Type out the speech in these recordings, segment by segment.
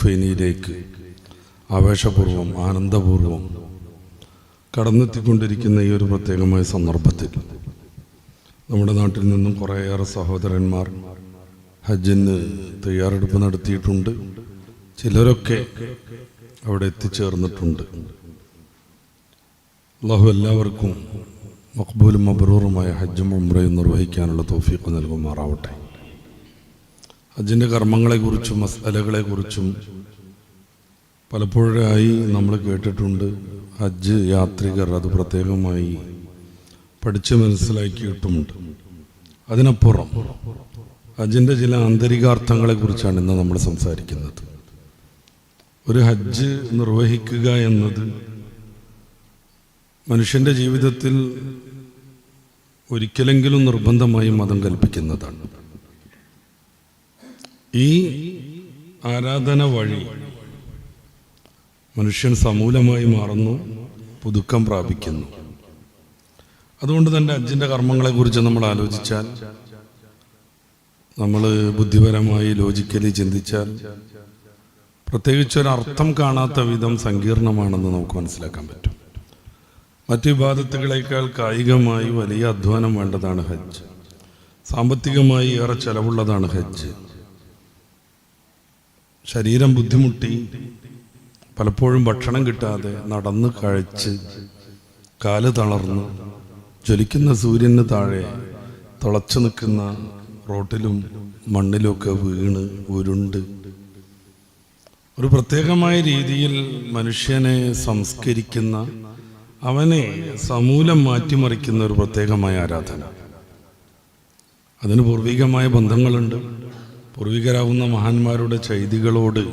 ഫൈനിയിലേക്ക് ആവേശപൂർവം ആനന്ദപൂർവം കടന്നെത്തിക്കൊണ്ടിരിക്കുന്ന ഈ ഒരു പ്രത്യേകമായ സന്ദർഭത്തിൽ നമ്മുടെ നാട്ടിൽ നിന്നും കുറേയേറെ സഹോദരന്മാർ ഹജ്ജിന് തയ്യാറെടുപ്പ് നടത്തിയിട്ടുണ്ട്. ചിലരൊക്കെ അവിടെ എത്തിച്ചേർന്നിട്ടുണ്ട്. അല്ലാഹു എല്ലാവർക്കും മഖ്ബൂലും മബ്റൂറുമായ ഹജ്ജും ഉംറയും നിർവഹിക്കാനുള്ള തൗഫീഖ് നൽകുമാറാവട്ടെ. ഹജ്ജിൻ്റെ കർമ്മങ്ങളെക്കുറിച്ചും മസ്അലകളെക്കുറിച്ചും പലപ്പോഴായി നമ്മൾ കേട്ടിട്ടുണ്ട്. ഹജ്ജ് യാത്രികർ അത് പ്രത്യേകമായി പഠിച്ച് മനസ്സിലാക്കിയിട്ടുമുണ്ട്. അതിനപ്പുറം ഹജ്ജിൻ്റെ ചില ആന്തരികാർത്ഥങ്ങളെക്കുറിച്ചാണ് ഇന്ന് നമ്മൾ സംസാരിക്കുന്നത്. ഒരു ഹജ്ജ് നിർവഹിക്കുക എന്നത് മനുഷ്യൻ്റെ ജീവിതത്തിൽ ഒരിക്കലെങ്കിലും നിർബന്ധമായി മതം കൽപ്പിക്കുന്നതാണ്. ഈ ആരാധന വഴി മനുഷ്യൻ സമൂലമായി മാറുന്നു, പുതുക്കം പ്രാപിക്കുന്നു. അതുകൊണ്ട് തന്നെ ഹജ്ജിൻ്റെ കർമ്മങ്ങളെക്കുറിച്ച് നമ്മൾ ആലോചിച്ചാൽ, നമ്മൾ ബുദ്ധിപരമായി ലോജിക്കലി ചിന്തിച്ചാൽ പ്രത്യേകിച്ചൊരർത്ഥം കാണാത്ത വിധം സങ്കീർണമാണെന്ന് നമുക്ക് മനസ്സിലാക്കാൻ പറ്റും. മറ്റു ഇബാദത്തുകളേക്കാൾ കായികമായി വലിയ അധ്വാനം വേണ്ടതാണ് ഹജ്ജ്. സാമ്പത്തികമായി ഏറെ ചെലവുള്ളതാണ് ഹജ്ജ്. ശരീരം ബുദ്ധിമുട്ടി പലപ്പോഴും ഭക്ഷണം കിട്ടാതെ നടന്ന് കഴിച്ച് കാല് തളർന്ന് ജ്വലിക്കുന്ന സൂര്യന് താഴെ തിളച്ചു നിൽക്കുന്ന റോട്ടിലും മണ്ണിലുമൊക്കെ വീണ് ഉരുണ്ട് ഒരു പ്രത്യേകമായ രീതിയിൽ മനുഷ്യനെ സംസ്കരിക്കുന്ന, അവനെ സമൂലം മാറ്റിമറിക്കുന്ന ഒരു പ്രത്യേകമായ ആരാധന. അതിന് പൂർവികമായ ബന്ധങ്ങളുണ്ട്. പൂർവികരാകുന്ന മഹാന്മാരുടെ ചെയ്തികളോട്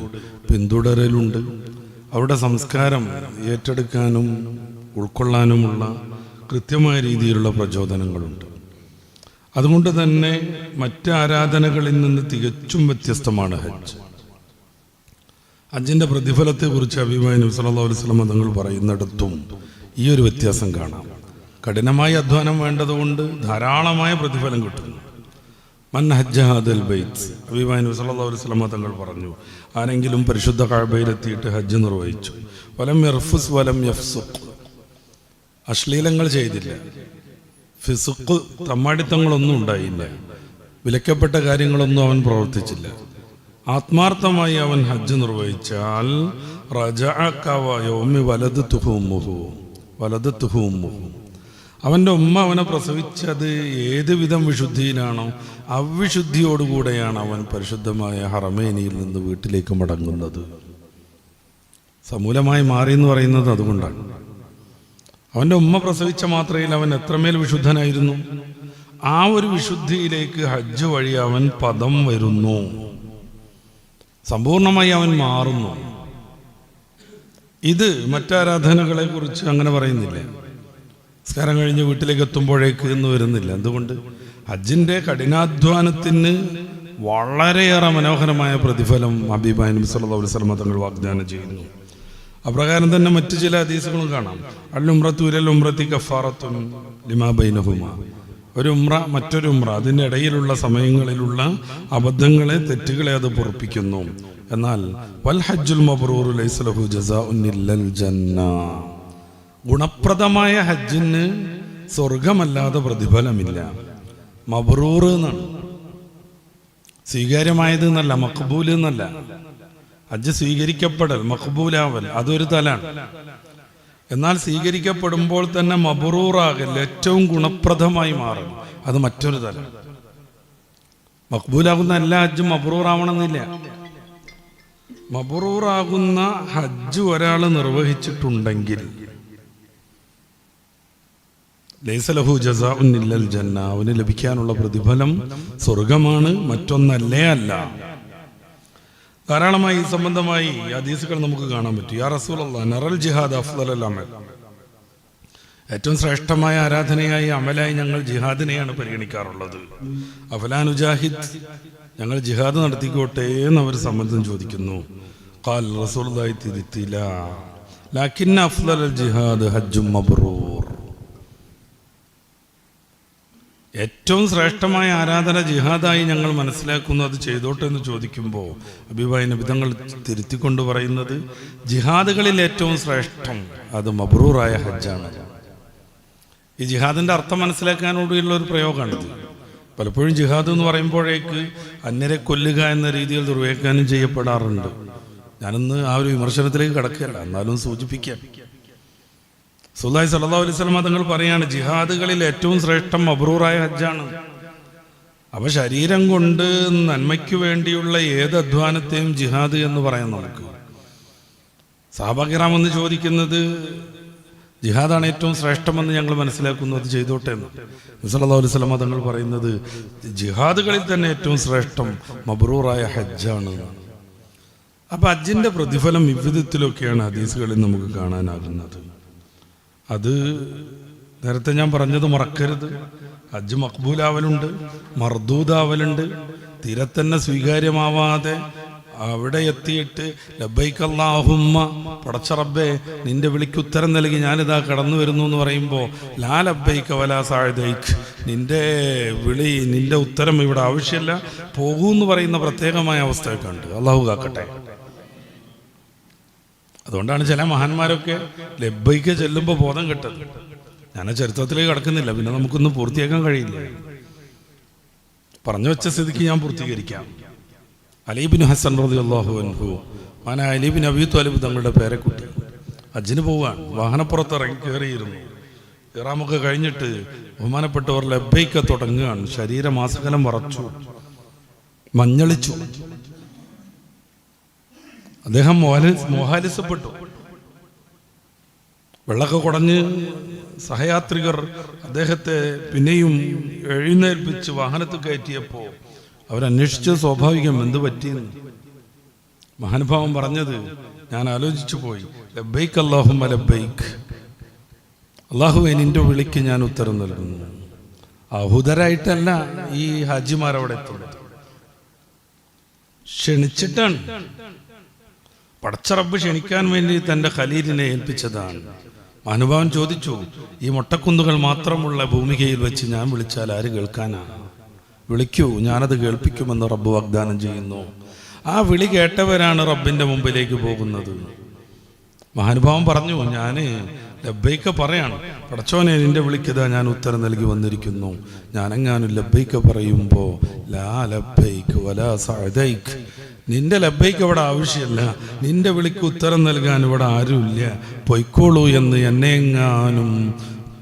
പിന്തുടരലുണ്ട്. അവരുടെ സംസ്കാരം ഏറ്റെടുക്കാനും ഉൾക്കൊള്ളാനുമുള്ള കൃത്യമായ രീതിയിലുള്ള പ്രചോദനങ്ങളുണ്ട്. അതുകൊണ്ട് തന്നെ മറ്റ് ആരാധനകളിൽ നിന്ന് തികച്ചും വ്യത്യസ്തമാണ് ഹജ്ജ്. ഹജ്ജിൻ്റെ പ്രതിഫലത്തെക്കുറിച്ച് ഹബീബായ നബി സല്ലല്ലാഹു അലൈഹി വസല്ലം തങ്ങൾ പറയുന്നിടത്തും ഈ ഒരു വ്യത്യാസം കാണാം. കഠിനമായ അധ്വാനം വേണ്ടതുകൊണ്ട് ധാരാളമായ പ്രതിഫലം കിട്ടുന്നു. മൻ ഹജ്ജ ഹാദൽ ബൈത്ത്, ഹബീബായ നബി സല്ലല്ലാഹു അലൈഹി വസല്ലം തങ്ങൾ പറഞ്ഞു, ആരെങ്കിലും പരിശുദ്ധ കഅബയിലെത്തിയിട്ട് ഹജ്ജ് നിർവഹിച്ചു, വലം യർഫുസ് വലം യഫ്സുഖ്, അശ്ലീലങ്ങൾ ചെയ്തില്ല, ഫിസുഖ് തമ്മാടിത്തങ്ങളൊന്നും ഉണ്ടായില്ല, വിലക്കപ്പെട്ട കാര്യങ്ങളൊന്നും അവൻ പ്രവർത്തിച്ചില്ല, ആത്മാർത്ഥമായി അവൻ ഹജ്ജ് നിർവഹിച്ചാൽ റജഅ കവയൗമി വലദതുഹു ഉമ്മുഹു, അവൻ്റെ ഉമ്മ അവനെ പ്രസവിച്ചത് ഏത് വിധം വിശുദ്ധിയിലാണോ അവിശുദ്ധിയോടുകൂടെയാണ് അവൻ പരിശുദ്ധമായ ഹറമൈനിയിൽ നിന്ന് വീട്ടിലേക്ക് മടങ്ങുന്നത്. സമൂലമായി മാറി എന്ന് പറയുന്നത് അതുകൊണ്ടാണ്. അവൻ്റെ ഉമ്മ പ്രസവിച്ച മാത്രയിൽ അവൻ എത്രമേൽ വിശുദ്ധനായിരുന്നു, ആ ഒരു വിശുദ്ധിയിലേക്ക് ഹജ്ജ് വഴി അവൻ പദം വരുന്നു, സമ്പൂർണമായി അവൻ മാറുന്നു. ഇത് മറ്റാരാധനകളെ കുറിച്ച് അങ്ങനെ പറയുന്നില്ല. നിസ്കാരം കഴിഞ്ഞ് വീട്ടിലേക്ക് എത്തുമ്പോഴേക്ക് എന്ന് വരുന്നില്ല. എന്തുകൊണ്ട്? ഹജ്ജിൻ്റെ കഠിനാധ്വാനത്തിന് വളരെയേറെ മനോഹരമായ പ്രതിഫലം ഹബീബായ നബി സല്ലല്ലാഹു അലൈഹി വസല്ലം തങ്ങൾ വാഗ്ദാനം ചെയ്യുന്നു. അപ്രകാരം തന്നെ മറ്റു ചില ഹദീസുകളും കാണാം. അൽ ഉംറത്തു ഇലൽ ഉംറത്തി കഫാറത്തുൻ ലിമാ ബൈനഹുമാ, ഒരു ഉംറ മറ്റൊരു ഉംറ, അതിൻ്റെ ഇടയിലുള്ള സമയങ്ങളിലുള്ള അബദ്ധങ്ങളെ, തെറ്റുകളെ അത് പൊറുപ്പിക്കുന്നു. എന്നാൽ വൽ ഹജ്ജുൽ മബ്റൂറു ലൈസ ലഹു ജസാഉൻ ഇല്ലൽ ജന്ന, ഗുണപ്രദമായ ഹജ്ജിന് സ്വർഗമല്ലാതെ പ്രതിഫലമില്ല. മബ്റൂർ എന്നാണ്, സ്വീകാര്യമായത് എന്നല്ല, മഖ്ബൂൽ എന്നല്ല. ഹജ്ജ് സ്വീകരിക്കപ്പെടൽ, മഖ്ബൂലാവൽ, അതൊരു തലാണ്. എന്നാൽ സ്വീകരിക്കപ്പെടുമ്പോൾ തന്നെ മബ്റൂറാകൽ, ഏറ്റവും ഗുണപ്രദമായി മാറും, അത് മറ്റൊരു തലം. മഖ്ബൂലാകുന്ന എല്ലാ ഹജ്ജും മബ്റൂറാവണമെന്നില്ല. മബ്റൂറാകുന്ന ഹജ്ജ് ഒരാൾ നിർവഹിച്ചിട്ടുണ്ടെങ്കിൽ ലൈസ ലഹു ജസാഉൻ ഇല്ലൽ ജന്ന, അവന് ലഭിക്കാനുള്ള പ്രതിഫലം സ്വർഗമാണ്, മറ്റൊന്നല്ലേ അല്ല. ധാരാളമായി ഈ സംബന്ധമായി ഹദീസുകൾ നമുക്ക് കാണാൻ പറ്റും. യാ റസൂലല്ലാഹ്, നറൽ ജിഹാദ് അഫ്ളൽ അമൽ, ഏറ്റവും ശ്രേഷ്ഠമായ ആരാധനയായി അമലായി ഞങ്ങൾ ജിഹാദിനെയാണ് പരിഗണിക്കാറുള്ളത്. അഫലാനുജാഹിദ്, ഞങ്ങൾ ജിഹാദ് നടത്തിക്കോട്ടെ എന്ന് അവർ സമ്മതം ചോദിക്കുന്നു. ഖാൽ റസൂലുള്ളാഹി തിരുത്തില, ലാകിന്ന അഫ്ളൽ ജിഹാദ് ഹജ്ജും മബ്റൂർ, ഏറ്റവും ശ്രേഷ്ഠമായ ആരാധന ജിഹാദായി ഞങ്ങൾ മനസ്സിലാക്കുന്നു, അത് ചെയ്തോട്ടെ എന്ന് ചോദിക്കുമ്പോൾ ഹബീബായ നബി തങ്ങൾ തിരുത്തിക്കൊണ്ട് പറയുന്നത് ജിഹാദുകളിൽ ഏറ്റവും ശ്രേഷ്ഠം അത് മബ്രൂറായ ഹജ്ജാണ്. ഈ ജിഹാദിൻ്റെ അർത്ഥം മനസ്സിലാക്കാനോടുള്ള ഒരു പ്രയോഗമാണിത്. പലപ്പോഴും ജിഹാദ് എന്ന് പറയുമ്പോഴേക്ക് അന്യരെ കൊല്ലുക എന്ന രീതിയിൽ ദുർവ്യാഖ്യാനം ചെയ്യപ്പെടാറുണ്ട്. ഞാനിന്ന് ആ ഒരു വിമർശനത്തിലേക്ക് കടക്കുകയല്ല, എന്നാലും സൂചിപ്പിക്കാം. റസൂലുള്ളാഹി സ്വല്ലല്ലാഹു അലൈഹി വസല്ലം തങ്ങൾ പറയാണ് ജിഹാദുകളിൽ ഏറ്റവും ശ്രേഷ്ഠം മബ്രൂറായ ഹജ്ജാണ്. അപ്പോൾ ശരീരം കൊണ്ട് നന്മയ്ക്ക് വേണ്ടിയുള്ള ഏത് അധ്വാനത്തെയും ജിഹാദ് എന്ന് പറയാം. നമുക്ക് സഹാബാ എന്ന് ചോദിക്കുന്നത് ജിഹാദാണ് ഏറ്റവും ശ്രേഷ്ഠമെന്ന് ഞങ്ങൾ മനസ്സിലാക്കുന്നു, അത് ചെയ്തോട്ടെ എന്ന്. നബി സല്ലല്ലാഹു അലൈഹി വസല്ലം തങ്ങൾ പറയുന്നത് ജിഹാദുകളിൽ തന്നെ ഏറ്റവും ശ്രേഷ്ഠം മബ്രൂറായ ഹജ്ജാണ്. അപ്പം ഹജ്ജിൻ്റെ പ്രതിഫലം വിവിധത്തിലൊക്കെയാണ് ഹദീസുകളിൽ നമുക്ക് കാണാനാകുന്നത്. അത് നേരത്തെ ഞാൻ പറഞ്ഞത് മറക്കരുത്. ഹജ്ജ് മഖ്ബൂലാവലുണ്ട്, മർദൂദാവലുണ്ട്. തീരെ തന്നെ സ്വീകാര്യമാവാതെ അവിടെ എത്തിയിട്ട് ലബ്ബൈക അല്ലാഹുമ്മ, പടച്ച റബ്ബേ നിന്റെ വിളിക്ക് ഉത്തരം നൽകി ഞാനിതാ കടന്നു വരുന്നു എന്ന് പറയുമ്പോൾ ലാ ലബ്ബൈക വലാ സഅദൈക്, നിന്റെ വിളി നിന്റെ ഉത്തരം ഇവിടെ ആവശ്യമില്ല, പോകൂ എന്ന് പറയുന്ന പ്രത്യേകമായ അവസ്ഥയൊക്കെ ഉണ്ട്. അള്ളാഹു കാക്കട്ടെ. അതുകൊണ്ടാണ് ചില മഹാന്മാരൊക്കെ ലബ്ബൈക ചെല്ലുമ്പോൾ ബോധം കെട്ടത്. ഞാൻ ആ ചരിത്രത്തിലേക്ക് കടക്കുന്നില്ല, പിന്നെ നമുക്കൊന്നും പൂർത്തിയാക്കാൻ കഴിയില്ല. പറഞ്ഞു വെച്ച സ്ഥിതിക്ക് ഞാൻ പൂർത്തീകരിക്കാം. അലി ഇബ്നു ഹസൻ റളിയല്ലാഹു അൻഹു, മാനായ അലി ഇബ്നു അബീ ത്വാലിബ് തങ്ങളുടെ പേരക്കുട്ടി ഹജ്ജിന് പോവാൻ വാഹനപ്പുറത്ത് ഇറങ്ങി കയറിയിരുന്നു. ഇറാമൊക്കെ കഴിഞ്ഞിട്ട് ബഹുമാനപ്പെട്ടവർ ലബ്ബൈക തുടങ്ങുകയാണ്. ശരീരമാസകലം വറച്ചു, മഞ്ഞളിച്ചു. അദ്ദേഹം മോഹാലിസപ്പെട്ടു. വെള്ളമൊക്കെ കുടഞ്ഞ് സഹയാത്രികർ അദ്ദേഹത്തെ പിന്നെയും എഴുന്നേൽപ്പിച്ച് വാഹനത്തിൽ കയറ്റിയപ്പോൾ അവരന്വേഷിച്ച് സ്വാഭാവികം എന്ത് പറ്റിയെന്ന്. മഹാനുഭാവം പറഞ്ഞത് ഞാൻ ആലോചിച്ചു പോയി. ലബ്ബൈക് അല്ലാഹുമ്മ ലബ്ബൈക്, അല്ലാഹുവേ നിന്റെ വിളിക്ക് ഞാൻ ഉത്തരം നൽകുന്നു. അഹുദരായിട്ടല്ല ഈ ഹാജിമാരവിടെ എത്തുന്നത്, ക്ഷണിച്ചിട്ടാണ്. പടച്ച റബ്ബ് ക്ഷണിക്കാൻ വേണ്ടി തൻ്റെ ഖലീലിനെ ഏൽപ്പിച്ചതാണ്. മഹാനുഭാവൻ ചോദിച്ചു, ഈ മൊട്ടക്കുന്നുകൾ മാത്രമുള്ള ഭൂമികയിൽ വെച്ച് ഞാൻ വിളിച്ചാൽ ആര് കേൾക്കാനാണ്? വിളിക്കൂ, ഞാനത് കേൾപ്പിക്കുമെന്ന് റബ്ബ് വാഗ്ദാനം ചെയ്യുന്നു. ആ വിളി കേട്ടവരാണ് റബ്ബിൻ്റെ മുമ്പിലേക്ക് പോകുന്നത്. മഹാനുഭാവൻ പറഞ്ഞു, ഞാൻ ലബ്ബൈക പറയാണ്, പടച്ചോനെ നിന്റെ വിളിക്കതാ ഞാൻ ഉത്തരം നൽകി വന്നിരിക്കുന്നു. ഞാനെങ്ങാനും ലബ്ബൈക പറയുമ്പോൾ ലാ ലബ്ബൈക വലാ സഅദൈക, നിന്റെ ലബ്ബൈക്ക് ഇവിടെ ആവശ്യമില്ല, നിന്റെ വിളിക്ക് ഉത്തരം നൽകാൻ ഇവിടെ ആരുമില്ല, പൊയ്ക്കോളൂ എന്ന് എന്നെ എങ്ങാനും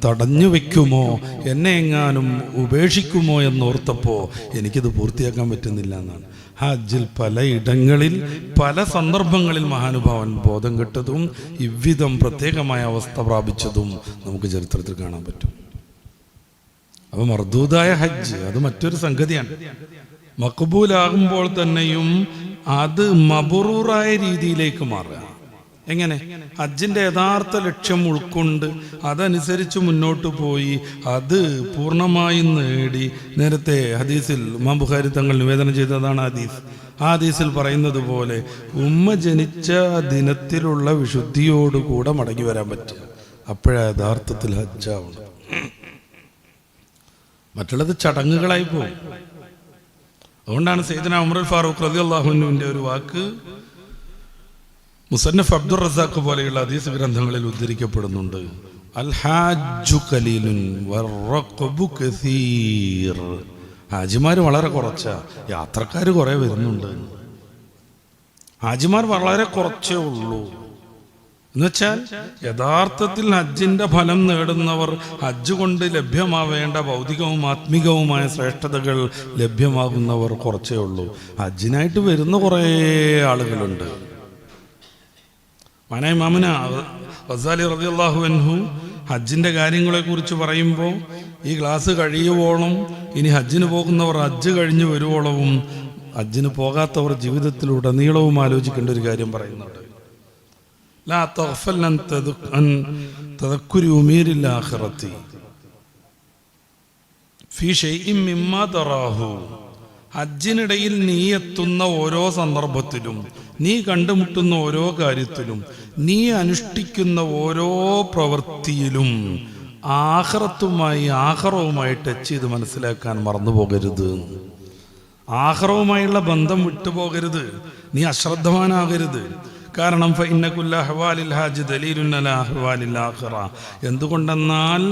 തടഞ്ഞു വെക്കുമോ, എന്നെ എങ്ങാനും ഉപേക്ഷിക്കുമോ എന്നോർത്തപ്പോൾ എനിക്കിത് പൂർത്തിയാക്കാൻ പറ്റുന്നില്ല എന്നാണ്. ഹജ്ജിൽ പലയിടങ്ങളിൽ പല സന്ദർഭങ്ങളിൽ മഹാനുഭാവൻ ബോധം കെട്ടതും ഇவ்விധം പ്രത്യേകമായ അവസ്ഥ പ്രാപിച്ചതും നമുക്ക് ചരിത്രത്തിൽ കാണാൻ പറ്റും. അപ്പം മർദൂദായ ഹജ്ജ് അത് മറ്റൊരു സംഗതിയാണ്. മഖ്ബൂലാകുമ്പോൾ തന്നെയും അത് മബ്റൂറായ രീതിയിലേക്ക് മാറുക. എങ്ങനെ? ഹജ്ജിന്റെ യഥാർത്ഥ ലക്ഷ്യം ഉൾക്കൊണ്ട് അതനുസരിച്ച് മുന്നോട്ട് പോയി അത് പൂർണ്ണമായും നേടി. നേരത്തെ ഹദീസിൽ ഇമാം ബുഖാരി തങ്ങൾ നിവേദനം ചെയ്തതാണ് ഹദീസ്. ആ ഹദീസിൽ പറയുന്നത് പോലെ ഉമ്മ ജനിച്ച ദിനത്തിലുള്ള വിശുദ്ധിയോടുകൂടെ മടങ്ങി വരാൻ പറ്റുക. അപ്പോഴാണ് യഥാർത്ഥത്തിൽ ഹജ്ജാവുന്നത്. മറ്റുള്ളത് ചടങ്ങുകളായി പോകും. അതുകൊണ്ടാണ് സയ്യിദുനാ ഉമർ ഫാറൂഖ് റളിയല്ലാഹു അൻഹുവിന്റെ ഒരു വാക്ക് മുസന്നഫ് അബ്ദുർ റസാഖ് പോലെയുള്ള ഹദീസ് ഗ്രന്ഥങ്ങളിൽ ഉദ്ധരിക്കപ്പെടുന്നുണ്ട്. അൽ ഹാജ്ജു ഖലീലുൻ വറഖബു കസീർ. ഹാജിമാർ വളരെ കുറച്ച, യാത്രക്കാർ കുറെ വരുന്നുണ്ട്. ഹാജിമാർ വളരെ കുറച്ചേ ഉള്ളൂ. എന്നുവെച്ചാൽ യഥാർത്ഥത്തിൽ ഹജ്ജിന്റെ ഫലം നേടുന്നവർ, ഹജ്ജ് കൊണ്ട് ലഭ്യമാവേണ്ട ഭൗതികവും ആത്മികവുമായ ശ്രേഷ്ഠതകൾ ലഭ്യമാകുന്നവർ കുറച്ചേ ഉള്ളൂ. ഹജ്ജിനായിട്ട് വരുന്ന കുറേ ആളുകളുണ്ട്. മാനായ ഇമാമുന ഗസാലി റളിയല്ലാഹു അൻഹു ഹജ്ജിന്റെ കാര്യങ്ങളെ കുറിച്ച് പറയുമ്പോൾ ഈ ക്ലാസ് കഴിയുവോളം, ഇനി ഹജ്ജിന് പോകുന്നവർ ഹജ്ജ് കഴിഞ്ഞ് വരുവോളവും, ഹജ്ജിന് പോകാത്തവർ ജീവിതത്തിലുടനീളവും ആലോചിക്കേണ്ട ഒരു കാര്യം പറയുന്നുണ്ട്. ലാ തഗ്ഫൽ അൻ തദക്കുരി ഉമീരിൽ ആഖിറതി ഫീ ഷൈഇൻ മിമ്മാ തറാഹു. ഹജ്ജിനിടയിൽ നീ എത്തുന്ന ഓരോ സന്ദർഭത്തിലും, നീ കണ്ടുമുട്ടുന്ന ഓരോ കാര്യത്തിലും, നീ അനുഷ്ഠിക്കുന്ന ഓരോ പ്രവൃത്തിയിലും ആഖിറവുമായി ടച്ച് ചെയ്ത് മനസ്സിലാക്കാൻ മറന്നു പോകരുത്. ആഖിറവുമായുള്ള ബന്ധം വിട്ടുപോകരുത്. നീ അശ്രദ്ധവാനാകരുത്. കാരണം എന്തുകൊണ്ടെന്നാൽ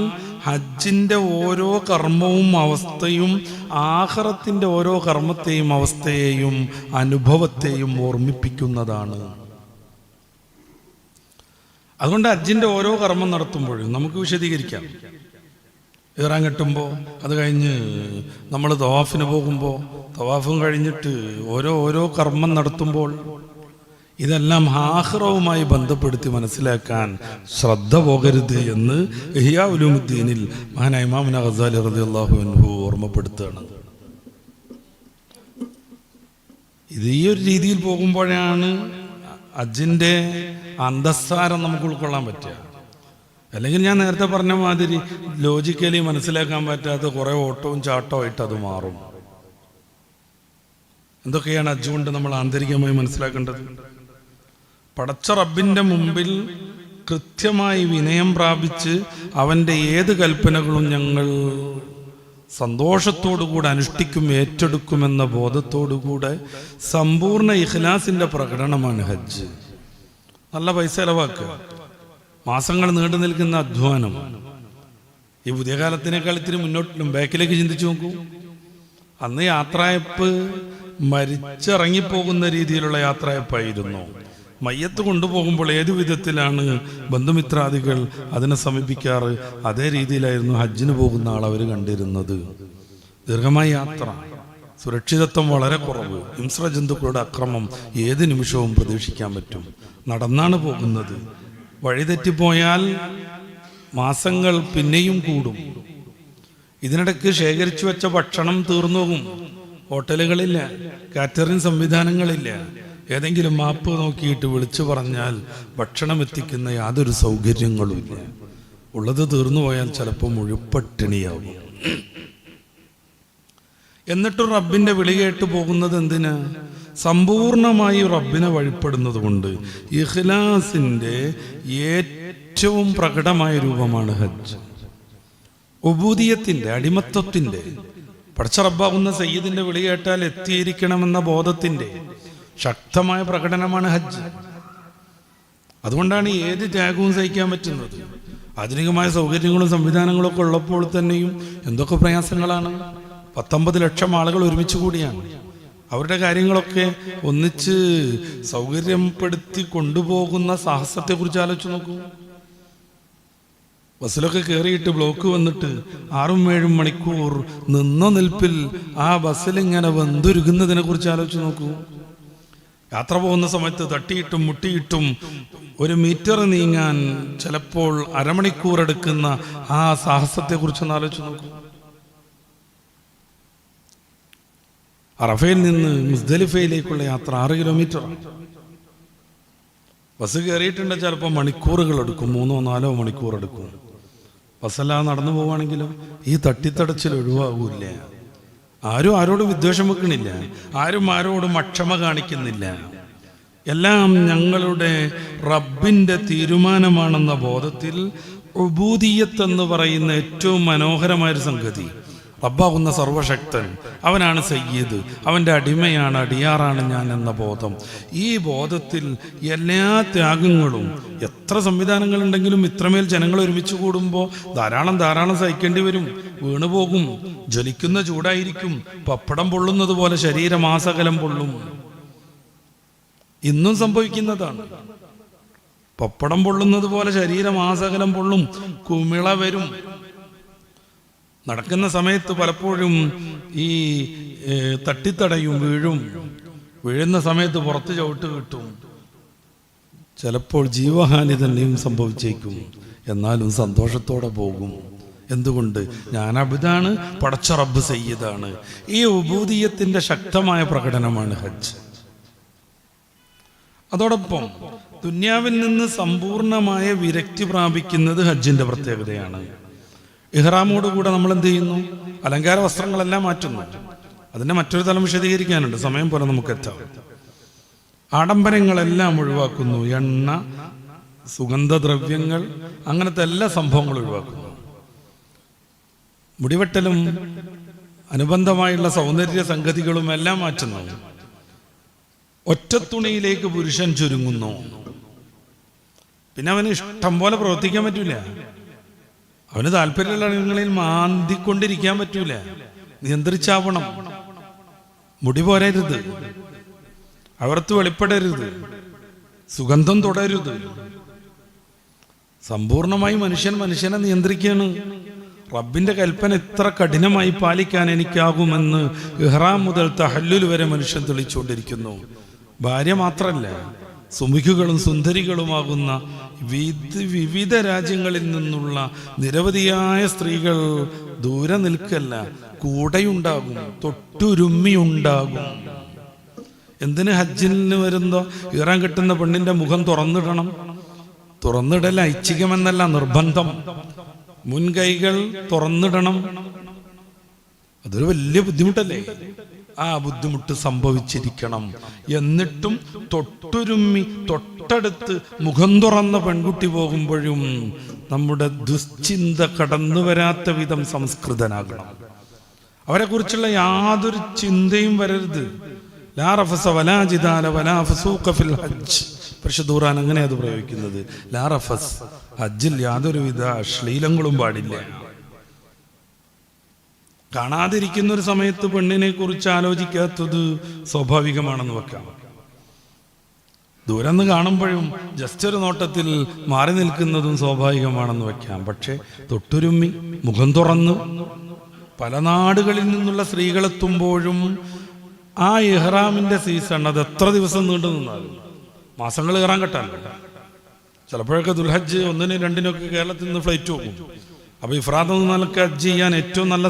ഹജ്ജിന്റെ ഓരോ കർമ്മവും അവസ്ഥയും ആഖിറത്തിന്റെ ഓരോ കർമ്മത്തെയും അവസ്ഥയെയും അനുഭവത്തെയും ഓർമ്മിപ്പിക്കുന്നതാണ്. അതുകൊണ്ട് ഹജ്ജിന്റെ ഓരോ കർമ്മം നടത്തുമ്പോഴും നമുക്ക് വിശദീകരിക്കാം. ഇറാൻ കെട്ടുമ്പോൾ, അത് കഴിഞ്ഞ് നമ്മൾ തവാഫിന് പോകുമ്പോൾ, തവാഫും കഴിഞ്ഞിട്ട് ഓരോ കർമ്മം നടത്തുമ്പോൾ ഇതെല്ലാം ആഖിറവുമായി ബന്ധപ്പെടുത്തി മനസ്സിലാക്കാൻ ശ്രദ്ധ പോകരുത് എന്ന് ഇഹ്യാ ഉലൂമുദ്ദീനിൽ മഹാനായ ഇമാമുന ഗസാലി റളിയല്ലാഹു അൻഹു ഓർമ്മപ്പെടുത്തുകയാണ്. ഇത് ഈ ഒരു രീതിയിൽ പോകുമ്പോഴാണ് ഹജ്ജിന്റെ അന്തസ്സാരം നമുക്ക് ഉൾക്കൊള്ളാൻ പറ്റുക. അല്ലെങ്കിൽ ഞാൻ നേരത്തെ പറഞ്ഞ മാതിരി ലോജിക്കലി മനസ്സിലാക്കാൻ പറ്റാത്ത കുറെ ഓട്ടവും ചാട്ടവും ആയിട്ട് അത് മാറും. എന്തൊക്കെയാണ് ഹജ്ജ് കൊണ്ട് നമ്മൾ ആന്തരികമായി മനസ്സിലാക്കേണ്ടത്? പടച്ച റബ്ബിന്റെ മുമ്പിൽ കൃത്യമായി വിനയം പ്രാപിച്ച് അവന്റെ ഏത് കൽപ്പനകളും ഞങ്ങൾ സന്തോഷത്തോടുകൂടെ അനുഷ്ഠിക്കും, ഏറ്റെടുക്കുമെന്ന ബോധത്തോടുകൂടെ സമ്പൂർണ്ണ ഇഖ്ലാസിന്റെ പ്രകടനമാണ് ഹജ്ജ്. നല്ല പൈസ ചെലവാക്കുക, മാസങ്ങൾ നീണ്ടു നിൽക്കുന്ന അധ്വാനം. ഈ പുതിയ കാലത്തിനേക്കാൾ ഇത്തിരി മുന്നോട്ടും ബാക്കിലേക്ക് ചിന്തിച്ചു നോക്കൂ. അന്ന് യാത്രയപ്പ് മരിച്ചിറങ്ങിപ്പോകുന്ന രീതിയിലുള്ള യാത്രയപ്പായിരുന്നു. മയ്യത്ത് കൊണ്ടുപോകുമ്പോൾ ഏതു വിധത്തിലാണ് ബന്ധുമിത്രാദികൾ അതിനെ സമീപിക്കാറ്, അതേ രീതിയിലായിരുന്നു ഹജ്ജിന് പോകുന്ന ആൾ അവർ കണ്ടിരുന്നത്. ദീർഘമായ യാത്ര, സുരക്ഷിതത്വം വളരെ കുറവ്, ഹിംസ്ര ജന്തുക്കളുടെ അക്രമം ഏത് നിമിഷവും പ്രതീക്ഷിക്കാൻ പറ്റും. നടന്നാണ് പോകുന്നത്. വഴിതെറ്റിപ്പോയാൽ മാസങ്ങൾ പിന്നെയും കൂടും. ഇതിനിടയ്ക്ക് ശേഖരിച്ചു വെച്ച ഭക്ഷണം തീർന്നു പോകും. ഹോട്ടലുകളില്ല, കാറ്ററിംഗ് സംവിധാനങ്ങളില്ല. ഏതെങ്കിലും മാപ്പ് നോക്കിയിട്ട് വിളിച്ചു പറഞ്ഞാൽ ഭക്ഷണം എത്തിക്കുന്ന യാതൊരു സൗകര്യങ്ങളുമില്ല. ഉള്ളത് തീർന്നു പോയാൽ ചിലപ്പോൾ മുഴുപ്പട്ടിണിയാവും. എന്നിട്ടും റബ്ബിന്റെ വിളി കേട്ട് പോകുന്നത് എന്തിനാ? സമ്പൂർണമായി റബ്ബിനെ വഴിപ്പെടുന്നത് കൊണ്ട്. ഇഖ്ലാസിന്റെ ഏറ്റവും പ്രകടമായ രൂപമാണ് ഹജ്ജ്. ഉബൂദിയത്തിന്റെ, അടിമത്വത്തിന്റെ, പടച്ച റബ്ബാകുന്ന സയ്യിദിന്റെ വിളി കേട്ടാൽ എത്തിയിരിക്കണമെന്ന ബോധത്തിന്റെ ശക്തമായ പ്രകടനമാണ് ഹജ്ജ്. അതുകൊണ്ടാണ് ഏത് ത്യാഗവും സഹിക്കാൻ പറ്റുന്നത്. ആധുനികമായ സൗകര്യങ്ങളും സംവിധാനങ്ങളും ഒക്കെ ഉള്ളപ്പോൾ തന്നെയും എന്തൊക്കെ പ്രയാസങ്ങളാണ്. 19 ലക്ഷം ആളുകൾ ഒരുമിച്ച് കൂടിയാണ്. അവരുടെ കാര്യങ്ങളൊക്കെ ഒന്നിച്ച് സൗകര്യപ്പെടുത്തി കൊണ്ടുപോകുന്ന സാഹസത്തെക്കുറിച്ച് ആലോചിച്ച് നോക്കൂ. ബസ്സിലൊക്കെ കയറിയിട്ട് ബ്ലോക്ക് വന്നിട്ട് 6-7 മണിക്കൂർ നിന്ന നിൽപ്പിൽ ആ ബസ്സിലിങ്ങനെ വെന്തുരുകുന്നതിനെ കുറിച്ച് ആലോചിച്ച് നോക്കൂ. യാത്ര പോകുന്ന സമയത്ത് തട്ടിയിട്ടും മുട്ടിയിട്ടും 1 മീറ്റർ നീങ്ങാൻ ചിലപ്പോൾ അരമണിക്കൂർ എടുക്കുന്ന ആ സാഹസത്തെക്കുറിച്ചൊന്ന് ആലോചിച്ച് നോക്കൂ. അറഫയിൽ നിന്ന് മുസ്ദലിഫയിലേക്കുള്ള യാത്ര 6 കിലോമീറ്റർ. ബസ് കയറിയിട്ടുണ്ട്, ചിലപ്പോൾ മണിക്കൂറുകൾ എടുക്കും, 3-4 മണിക്കൂർ എടുക്കും. ബസ്സല്ലാതെ നടന്നു പോവുകയാണെങ്കിലും ഈ തട്ടിത്തടച്ചിൽ ഒഴിവാകൂല്ല. ആരും ആരോടും വിദ്വേഷം വെക്കണില്ല, ആരും ആരോടും അക്ഷമ കാണിക്കുന്നില്ല. എല്ലാം ഞങ്ങളുടെ റബ്ബിന്റെ തീരുമാനമാണെന്ന ബോധത്തിൽ ഉബൂദിയ്യത്ത് എന്ന് പറയുന്ന ഏറ്റവും മനോഹരമായൊരു സംഗതി. റബ്ബാകുന്ന സർവശക്തൻ, അവനാണ് സയ്യിദ്, അവൻ്റെ അടിമയാണ്, അടിയാറാണ് ഞാൻ എന്ന ബോധം. ഈ ബോധത്തിൽ എല്ലാ ത്യാഗങ്ങളും, എത്ര സംവിധാനങ്ങളുണ്ടെങ്കിലും ഇത്രമേൽ ജനങ്ങൾ ഒരുമിച്ച് കൂടുമ്പോൾ ധാരാളം സഹിക്കേണ്ടി വരും. വീണുപോകും, ജ്വലിക്കുന്ന ചൂടായിരിക്കും, പപ്പടം പൊള്ളുന്നത് പോലെ ശരീരമാസകലം പൊള്ളും. ഇന്നും സംഭവിക്കുന്നതാണ്. പപ്പടം പൊള്ളുന്നത് പോലെ ശരീരമാസകലം പൊള്ളും, കുമിള വരും. നടക്കുന്ന സമയത്ത് പലപ്പോഴും ഈ തട്ടിത്തടയും, വീഴുന്ന സമയത്ത് പുറത്ത് ചവിട്ട് കിട്ടും. ചിലപ്പോൾ ജീവഹാനി തന്നെയും സംഭവിച്ചേക്കും. എന്നാലും സന്തോഷത്തോടെ പോകും. എന്തുകൊണ്ട്? ഞാൻ അബ്ദാണ്, പടച്ച റബ്ബ് സയ്യിദാണ്. ഈ ഉബൂദിയ്യത്തിന്റെ ശക്തമായ പ്രകടനമാണ് ഹജ്ജ്. അതോടൊപ്പം ദുന്യാവിൽ നിന്ന് സമ്പൂർണമായ വിരക്തി പ്രാപിക്കുന്നത് ഹജ്ജിന്റെ പ്രത്യേകതയാണ്. ഇഹ്റാമോടുകൂടെ നമ്മൾ എന്ത് ചെയ്യുന്നു? അലങ്കാര വസ്ത്രങ്ങളെല്ലാം മാറ്റുന്നു. അതിൻ്റെ മറ്റൊരു തലം വിശദീകരിക്കാനുണ്ട്, സമയം പോലെ നമുക്ക് എത്താം. ആഡംബരങ്ങളെല്ലാം ഒഴിവാക്കുന്നു. എണ്ണ, സുഗന്ധദ്രവ്യങ്ങൾ, അങ്ങനത്തെ എല്ലാ സംഭവങ്ങളും ഒഴിവാക്കുന്നു. മുടിവെട്ടലും അനുബന്ധമായുള്ള സൗന്ദര്യ സംഗതികളും എല്ലാം മാറ്റുന്നു. ഒറ്റത്തുണിയിലേക്ക് പുരുഷൻ ചുരുങ്ങുന്നു. പിന്നെ അവന് ഇഷ്ടം പോലെ പ്രവർത്തിക്കാൻ പറ്റൂല. അവന് താല്പര്യമുള്ള ഇടങ്ങളിൽ മാന്തിക്കൊണ്ടിരിക്കാൻ പറ്റൂല. നിയന്ത്രിച്ചാവണം. മുടി പോരരുത്, അവർത്ത് വെളിപ്പെടരുത്, സുഗന്ധം തുടരുത്. സമ്പൂർണമായി മനുഷ്യനെ നിയന്ത്രിക്കുകയാണ്. റബ്ബിന്റെ കൽപ്പന എത്ര കഠിനമായി പാലിക്കാൻ എനിക്കാകുമെന്ന് ഇഹ്റാം മുതൽ തഹല്ലുൽ വരെ മനുഷ്യൻ തെളിച്ചുകൊണ്ടിരിക്കുന്നു. ഭാര്യ മാത്രമല്ല, സുമുഖികളും സുന്ദരികളുമാകുന്ന വിവിധ രാജ്യങ്ങളിൽ നിന്നുള്ള നിരവധിയായ സ്ത്രീകൾ ദൂരെ നിൽക്കല്ല, കൂടെയുണ്ടാകും, തൊട്ടുരുമ്മിയുണ്ടാകും. എന്തിന് ഹജ്ജിന് വരുന്നോ ഇറാൻ കിട്ടുന്ന പെണ്ണിന്റെ മുഖം തുറന്നിടല ഐച്ഛികമെന്നല്ല, നിർബന്ധം. മുൻകൈകൾ തുറന്നിടണം. അതൊരു വലിയ ബുദ്ധിമുട്ടല്ലേ? ആ ബുദ്ധിമുട്ട് സംഭവിച്ചിരിക്കണം. എന്നിട്ടും തൊട്ടുരുമ്മി തൊട്ടടുത്ത് മുഖം തുറന്ന പെൺകുട്ടി പോകുമ്പോഴും നമ്മുടെ ദുശ്ചിന്ത കടന്നു വരാത്ത വിധം സംസ്കൃതനാകണം. അവരെ കുറിച്ചുള്ള യാതൊരു ചിന്തയും വരരുത്. ലാ റഫസ വലാ ജിദാല വലാ ഫസൂഖ ഫിൽ ഹജ്ജ്. പരിശുദ്ധ ഖുർആൻ അങ്ങനെ അത് പ്രയോഗിക്കുന്നത്. ലാ റഫസ്, ഹജ്ജിൽ യാതൊരുവിധ അശ്ലീലങ്ങളും പാടില്ല. കാണാതിരിക്കുന്ന ഒരു സമയത്ത് പെണ്ണിനെ കുറിച്ച് ആലോചിക്കാത്തത് സ്വാഭാവികമാണെന്ന് വെക്കാം. ദൂരെന്ന് കാണുമ്പോഴും ജസ്റ്റ് ഒരു നോട്ടത്തിൽ മാറി നിൽക്കുന്നതും സ്വാഭാവികമാണെന്ന് വെക്കാം. പക്ഷെ തൊട്ടുരുമ്മി മുഖം തുറന്ന് പല നാടുകളിൽ നിന്നുള്ള സ്ത്രീകളെത്തുമ്പോഴും ആ ഇഹ്റാമിന്റെ സീസൺ അത് എത്ര ദിവസം നീണ്ടു നിന്നാലും മാസങ്ങൾ കയറാൻ കെട്ടാൻ. ചിലപ്പോഴൊക്കെ ദുൽഹജ്ജ് 1, 2 കേരളത്തിൽ നിന്ന് ഫ്ലൈറ്റ് പോകും. അപ്പൊ ഇഫ്രാത്ത് നിന്നൊക്കെ ഹജ്ജ് ചെയ്യാൻ ഏറ്റവും നല്ല